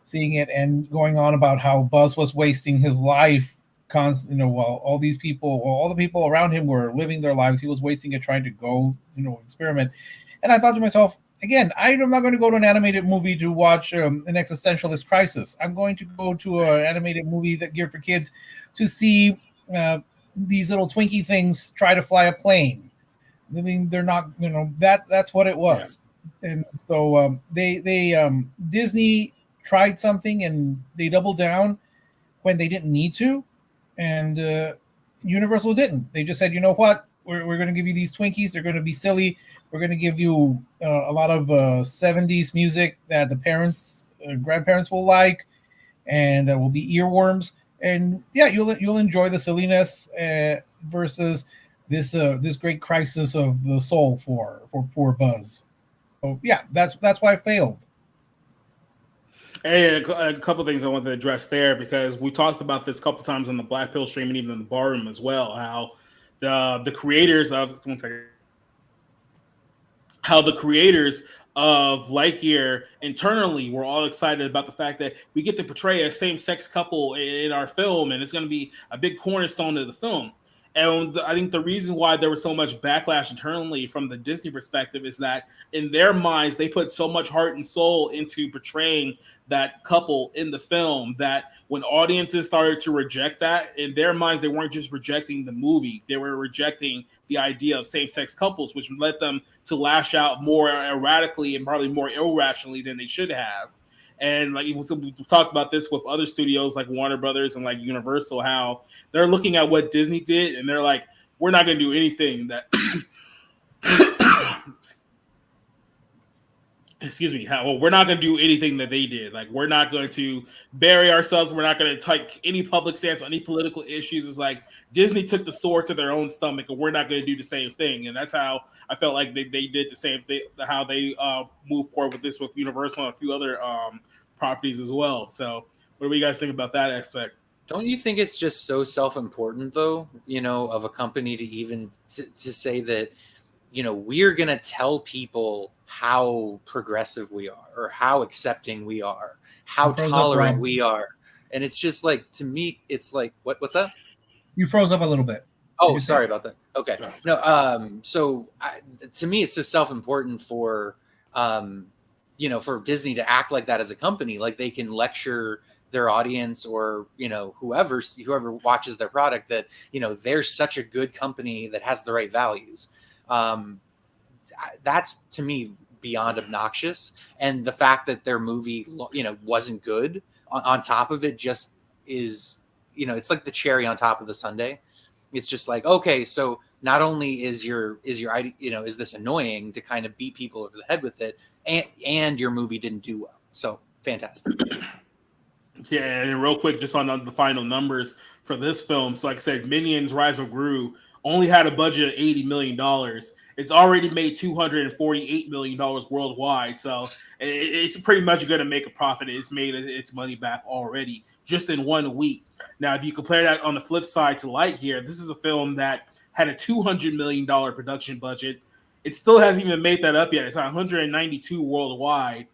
seeing it, and going on about how Buzz was wasting his life, while all the people around him were living their lives, he was wasting it trying to go, experiment. And I thought to myself, again, I'm not going to go to an animated movie to watch an existentialist crisis. I'm going to go to an animated movie that geared for kids to see these little Twinkie things try to fly a plane. I mean, they're not, that's what it was. Yeah. And so Disney tried something and they doubled down when they didn't need to, and Universal didn't. They just said, you know what, we're going to give you these Twinkies. They're going to be silly. We're going to give you a lot of 70s music that the parents, grandparents will like, and that will be earworms. And yeah, you'll enjoy the silliness versus this great crisis of the soul for poor Buzz. So yeah, that's why it failed. Hey, a couple of things I wanted to address there, because we talked about this a couple times on the Black Pill stream and even in the bar room as well. How the creators of Lightyear internally were all excited about the fact that we get to portray a same-sex couple in our film, and it's going to be a big cornerstone of the film. And I think the reason why there was so much backlash internally from the Disney perspective is that in their minds, they put so much heart and soul into portraying that couple in the film that when audiences started to reject that, in their minds, they weren't just rejecting the movie. They were rejecting the idea of same-sex couples, which led them to lash out more erratically and probably more irrationally than they should have. And like we talked about this with other studios like Warner Brothers and like Universal, how they're looking at what Disney did and they're like, we're not going to do anything that we're not going to do anything that they did. Like, we're not going to bury ourselves. We're not going to take any public stance on any political issues. It's like Disney took the sword to their own stomach, and we're not going to do the same thing. And that's how I felt like they did the same thing, how they moved forward with this with Universal and a few other properties as well. So what do you guys think about that aspect? Don't you think it's just so self-important, though, of a company to even to say that, we're going to tell people how progressive we are or how accepting we are, how tolerant we are. And it's just like, to me, it's like, what's that? You froze up a little bit. Oh, sorry about that. Okay. No. To me, it's so self-important for, for Disney to act like that as a company, like they can lecture their audience or, whoever watches their product that, they're such a good company that has the right values. That's, to me, beyond obnoxious. And the fact that their movie, wasn't good on top of it just is, it's like the cherry on top of the sundae. It's just like, okay, so not only is is this annoying to kind of beat people over the head with it, and your movie didn't do well. So fantastic. Yeah, and real quick, just on the final numbers for this film. So like I said, Minions Rise of Gru only had a budget of $80 million. It's already made $248 million worldwide. So it's pretty much going to make a profit. It's made its money back already just in 1 week. Now, if you compare that on the flip side to Lightyear, this is a film that had a $200 million production budget. It still hasn't even made that up yet. It's 192 worldwide.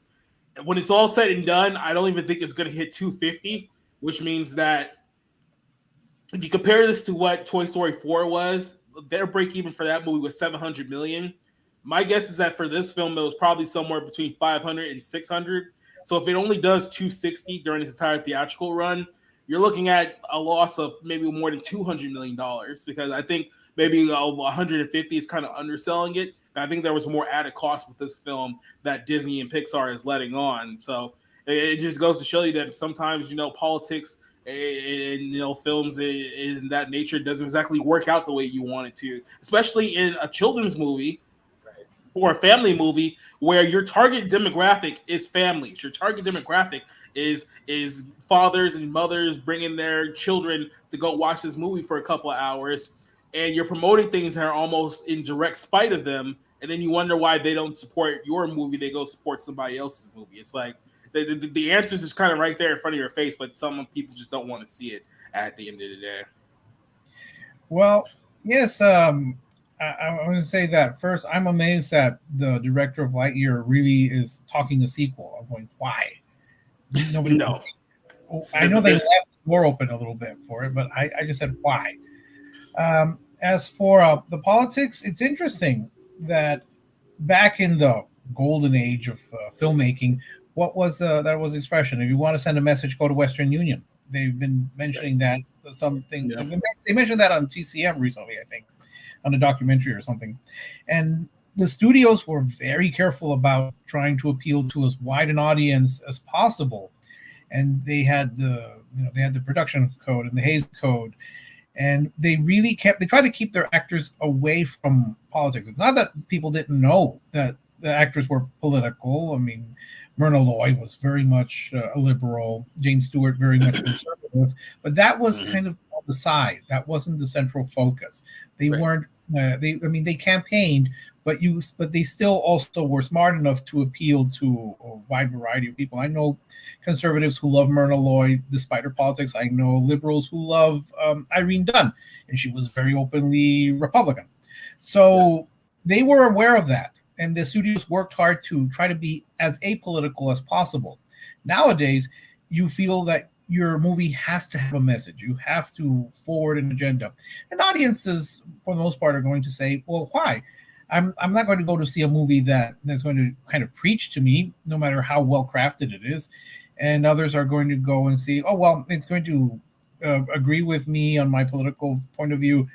When it's all said and done, I don't even think it's going to hit 250, which means that if you compare this to what Toy Story 4 was, their break even for that movie was $700 million. My guess is that for this film, it was probably somewhere between 500 and 600. So if it only does 260 during its entire theatrical run, you're looking at a loss of maybe more than $200 million, because I think maybe 150 is kind of underselling it. I think there was more added cost with this film that Disney and Pixar is letting on. So it just goes to show you that sometimes, politics and films in that nature doesn't exactly work out the way you want it to, especially in a children's movie or a family movie where your target demographic is families. Your target demographic is fathers and mothers bringing their children to go watch this movie for a couple of hours, and you're promoting things that are almost in direct spite of them, and then you wonder why they don't support your movie, they go support somebody else's movie. It's like the answer is just kind of right there in front of your face, but some people just don't want to see it at the end of the day. Well, yes, I want to say that first. I'm amazed that the director of Lightyear really is talking a sequel. I'm going, why? Nobody. No. I know they left the door open a little bit for it, but I just said why. As for the politics, it's interesting that back in the golden age of filmmaking, what was that was the expression? If you want to send a message, go to Western Union. They've been mentioning that something. Yeah. They mentioned that on TCM recently, I think, on a documentary or something. And the studios were very careful about trying to appeal to as wide an audience as possible. And they had the production code and the Hays Code, and they tried to keep their actors away from politics. It's not that people didn't know that the actors were political. I mean, Myrna Loy was very much a liberal, Jane Stewart very much conservative, but that was kind of on the side. That wasn't the central focus. They weren't. They campaigned, but they still also were smart enough to appeal to a wide variety of people. I know conservatives who love Myrna Loy despite her politics. I know liberals who love Irene Dunn, and she was very openly Republican. So they were aware of that, and the studios worked hard to try to be as apolitical as possible. Nowadays, you feel that your movie has to have a message. You have to forward an agenda. And audiences, for the most part, are going to say, well, why? I'm not going to go to see a movie that's going to kind of preach to me, no matter how well crafted it is. And others are going to go and see, oh, well, it's going to agree with me on my political point of view.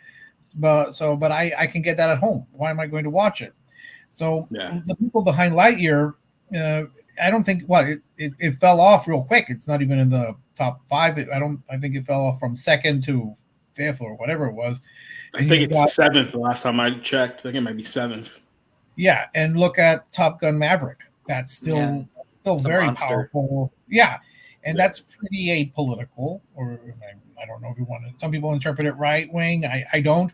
But I can get that at home. Why am I going to watch it? So the people behind Lightyear, I don't think it fell off real quick. It's not even in the top 5. I think it fell off from 2nd to 5th or whatever it was. I think it's 7th the last time I checked. I think it might be 7th. Yeah, and look at Top Gun Maverick. That's still very powerful. Yeah, and that's pretty apolitical. Or I don't know if you want to. Some people interpret it right wing. I don't.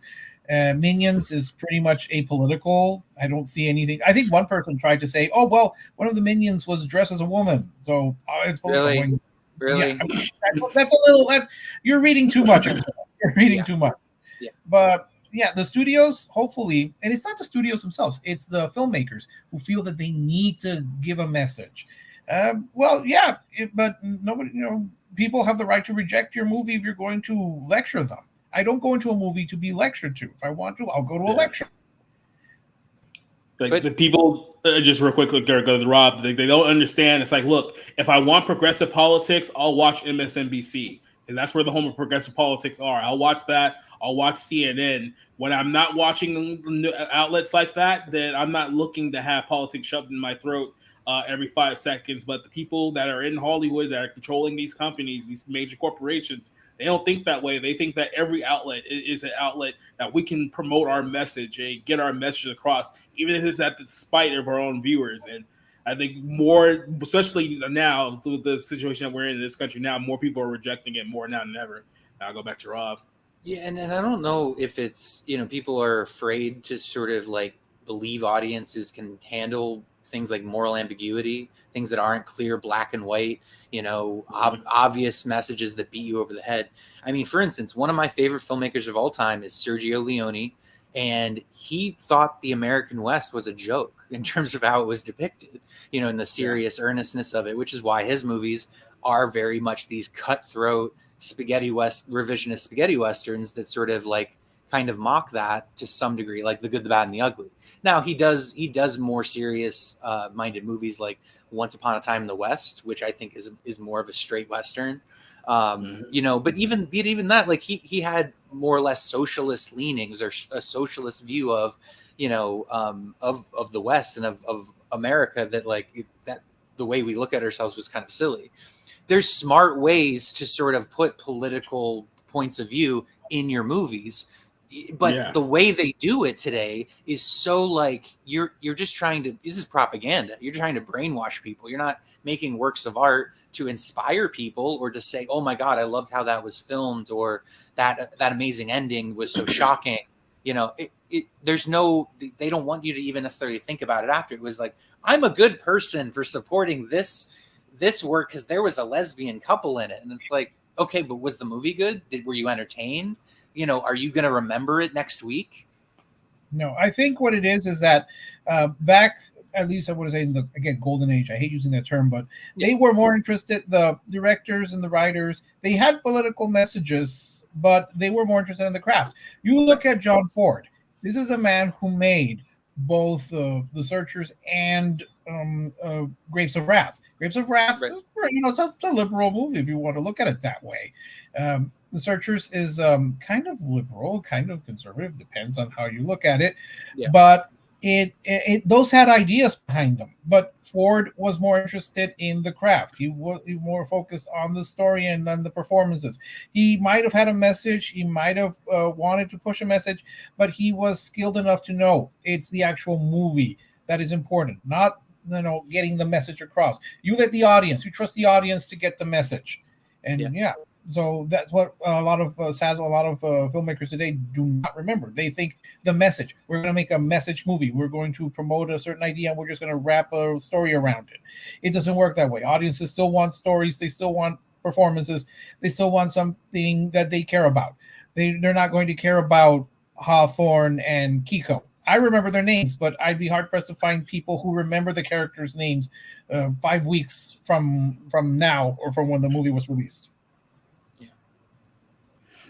Minions is pretty much apolitical. I don't see anything. I think one person tried to say, "Oh well, one of the minions was dressed as a woman, so it's political." Really? Yeah, I mean, that's a little. You're reading too much. You're reading too much. Yeah. But the studios, hopefully, and it's not the studios themselves; it's the filmmakers who feel that they need to give a message. But nobody, people have the right to reject your movie if you're going to lecture them. I don't go into a movie to be lectured to. If I want to, I'll go to a lecture. The people, just real quick, go to Rob. They don't understand. It's like, look, if I want progressive politics, I'll watch MSNBC. And that's where the home of progressive politics are. I'll watch that. I'll watch CNN. When I'm not watching outlets like that, then I'm not looking to have politics shoved in my throat every 5 seconds. But the people that are in Hollywood that are controlling these companies, these major corporations, they don't think that way. They think that every outlet is an outlet that we can promote our message and get our message across, even if it's at the spite of our own viewers. And I think more, especially now, with the situation that we're in this country now, more people are rejecting it more now than ever. I'll go back to Rob. Yeah, and I don't know if it's, people are afraid to sort of like believe audiences can handle things like moral ambiguity, things that aren't clear, black and white, obvious messages that beat you over the head. I mean, for instance, one of my favorite filmmakers of all time is Sergio Leone, and he thought the American West was a joke in terms of how it was depicted, in the serious earnestness of it, which is why his movies are very much these cutthroat revisionist spaghetti westerns that sort of like kind of mock that to some degree, like The Good, the Bad, and the Ugly. Now he does more serious minded movies like Once Upon a Time in the West, which I think is more of a straight western. But even that, like he had more or less socialist leanings or a socialist view of of the West and of America, that like that the way we look at ourselves was kind of silly. there's smart ways to sort of put political points of view in your movies. But the way they do it today is so like you're just trying to, this is propaganda. You're trying to brainwash people. You're not making works of art to inspire people or to say, oh my God, I loved how that was filmed, or that amazing ending was so shocking. You know, there's no, they don't want you to even necessarily think about it after. It was like, I'm a good person for supporting this work because there was a lesbian couple in it. And it's like, okay, but was the movie good? Were you entertained? You know, are you going to remember it next week? No, I think what it is that back, at least I would say in the, again, golden age, I hate using that term, but they were more interested, the directors and the writers, they had political messages, but they were more interested in the craft. You look at John Ford. This is a man who made both The Searchers and Grapes of Wrath. Grapes of Wrath, right. You know, it's a liberal movie if you want to look at it that way. The Searchers is kind of liberal, kind of conservative, depends on how you look at it. Yeah. But it those had ideas behind them. But Ford was more interested in the craft. He was more focused on the story and on the performances. He might have had a message. He might have wanted to push a message, but he was skilled enough to know it's the actual movie that is important, not, you know, getting the message across. You let the audience, you trust the audience to get the message. And so that's what a lot of filmmakers today do not remember. They think the message. We're going to make a message movie. We're going to promote a certain idea, and we're just going to wrap a story around it. It doesn't work that way. Audiences still want stories. They still want performances. They still want something that they care about. They're not going to care about Hawthorne and Kiko. I remember their names, but I'd be hard-pressed to find people who remember the characters' names 5 weeks from now or from when the movie was released.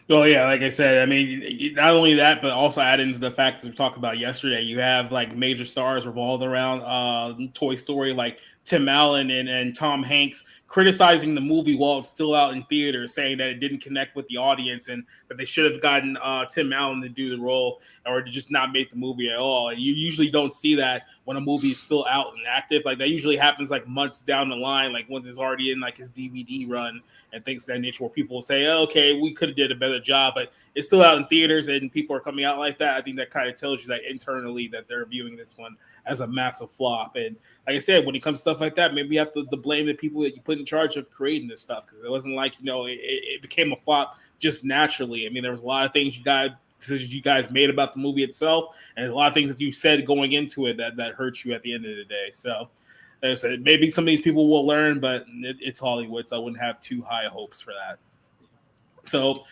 Well, yeah, like I said, I mean, not only that, but also add into the fact that we talked about yesterday, you have like major stars revolved around Toy Story, like Tim Allen and Tom Hanks criticizing the movie while it's still out in theaters, saying that it didn't connect with the audience and that they should have gotten Tim Allen to do the role or to just not make the movie at all. And you usually don't see that when a movie is still out and active. Like that usually happens like months down the line, like once it's already in like his DVD run and things of that nature, where people will say, oh, okay, we could have did a better job, but it's still out in theaters and people are coming out like that. I think that kind of tells you that internally that they're viewing this one as a massive flop. And like I said, when it comes to stuff like that, maybe you have to blame the people that you put in charge of creating this stuff, because it wasn't like, you know, it became a flop just naturally. I mean, there was a lot of things decisions you guys made about the movie itself, and a lot of things that you said going into it that hurt you at the end of the day. So like I said, maybe some of these people will learn, but it's Hollywood, so I wouldn't have too high hopes for that. So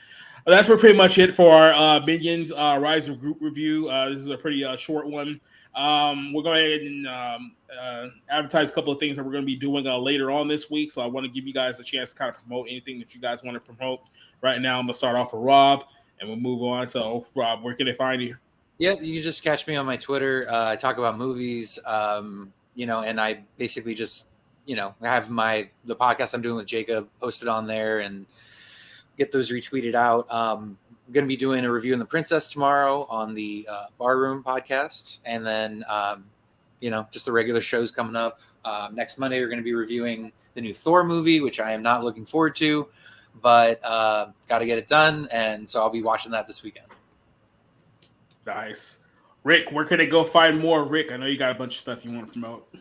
that's pretty much it for our Minions Rise of Group review. This is a pretty short one. We're going to go ahead and advertise a couple of things that we're going to be doing later on this week. So I want to give you guys a chance to kind of promote anything that you guys want to promote. Right now, I'm going to start off with Rob, and we'll move on. So, Rob, where can they find you? Yeah, you can just catch me on my Twitter. I talk about movies, you know, and I basically just, you know, I have the podcast I'm doing with Jacob posted on there and get those retweeted out. I'm going to be doing a review on The Princess tomorrow on the Barroom podcast. And then, you know, just the regular shows coming up. Next Monday, we're going to be reviewing the new Thor movie, which I am not looking forward to, but got to get it done. And so I'll be watching that this weekend. Nice. Rick, where can they go find more? Rick, I know you got a bunch of stuff you want to promote.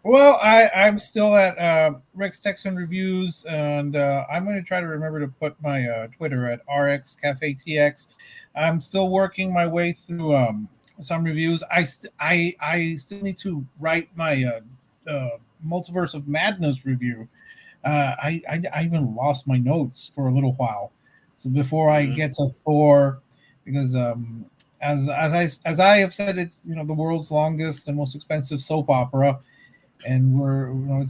Well, I'm still at Rick's Texan Reviews, and I'm going to try to remember to put my Twitter at RxCafeTX. I'm still working my way through some reviews. I still need to write my Multiverse of Madness review. I even lost my notes for a little while. So before I get to Thor, because as I have said, it's, you know, the world's longest and most expensive soap opera. And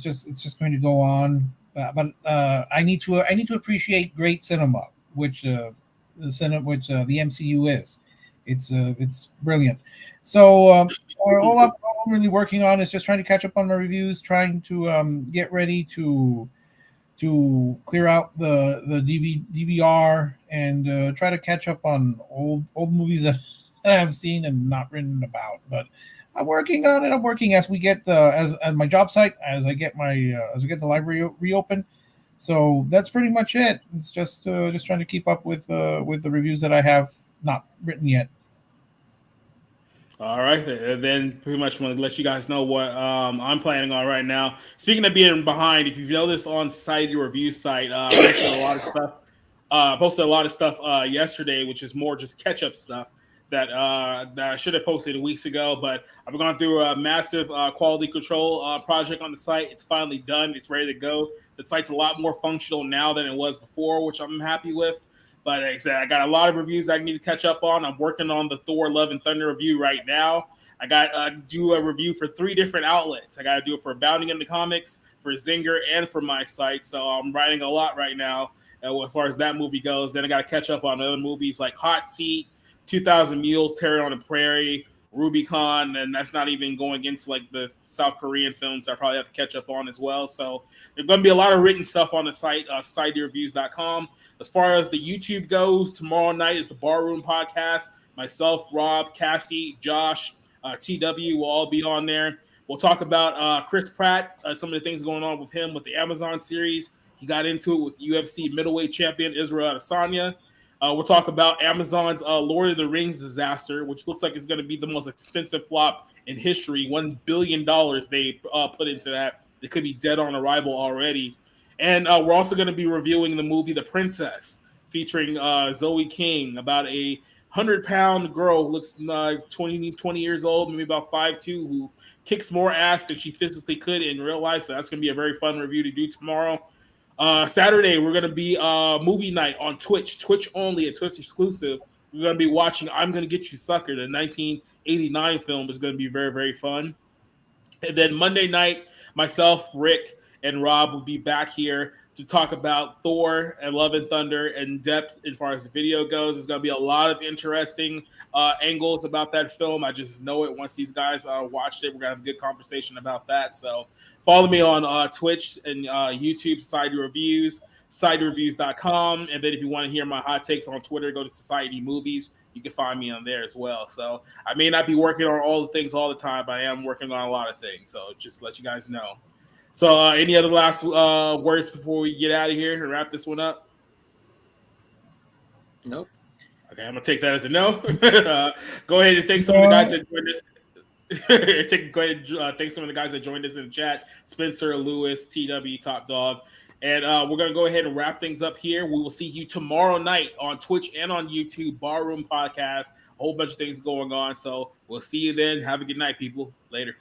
it's just going to go on, but I need to appreciate great cinema, which the MCU is. It's brilliant. So all I'm really working on is just trying to catch up on my reviews, trying to get ready to clear out the DVR and try to catch up on old movies that I've seen and not written about, but. I'm working on it. As we get as my job site, as I get the library reopened, So that's pretty much it. It's just trying to keep up with the reviews that I have not written yet. All right, then pretty much want to let you guys know what I'm planning on right now. Speaking of being behind, if you've noticed on site your review site, I posted a lot of stuff. Posted a lot of stuff yesterday, which is more just catch up stuff that I should have posted weeks ago. But I've gone through a massive quality control project on the site. It's finally done. It's ready to go. The site's a lot more functional now than it was before, which I'm happy with. But like I said, I got a lot of reviews I need to catch up on. I'm working on the Thor: Love and Thunder review right now. I got do a review for 3 different outlets. I got to do it for Bounding in the Comics, for Zinger, and for my site. So I'm writing a lot right now as far as that movie goes. Then I got to catch up on other movies like Hot Seat, 2,000 Mules, Terror on the Prairie, Rubicon, and that's not even going into like the South Korean films that I probably have to catch up on as well. So there's going to be a lot of written stuff on the site, sidereviews.com. As far as the YouTube goes, tomorrow night is the Barroom Podcast. Myself, Rob, Cassie, Josh, TW will all be on there. We'll talk about Chris Pratt, some of the things going on with him with the Amazon series. He got into it with UFC middleweight champion Israel Adesanya. We'll talk about Amazon's Lord of the Rings disaster, which looks like it's going to be the most expensive flop in history. $1 billion they put into that. They could be dead on arrival already. And we're also going to be reviewing the movie The Princess, featuring Zoe King, about a 100-pound girl who looks 20 years old, maybe about 5'2", who kicks more ass than she physically could in real life. So that's going to be a very fun review to do tomorrow. Saturday, we're going to be movie night on Twitch only, a Twitch exclusive. We're going to be watching I'm Going to Get You Sucker, the 1989 film. Is going to be very, very fun. And then Monday night, myself, Rick, and Rob will be back here to talk about Thor and Love and Thunder in depth as far as the video goes. There's going to be a lot of interesting angles about that film. I just know it once these guys watched it. We're going to have a good conversation about that. So follow me on Twitch and YouTube, Side Reviews, sidereviews.com. And then if you want to hear my hot takes on Twitter, go to Society Movies. You can find me on there as well. So I may not be working on all the things all the time, but I am working on a lot of things. So just let you guys know. So any other last words before we get out of here and wrap this one up? Nope. Okay, I'm going to take that as a no. Go ahead and thank some of the guys that joined us. Go ahead, thanks some of the guys that joined us in the chat. Spencer, Lewis, TW, Top Dog. And we're going to go ahead and wrap things up here. We will see you tomorrow night on Twitch and on YouTube, Barroom Podcast. A whole bunch of things going on. So we'll see you then. Have a good night, people. Later.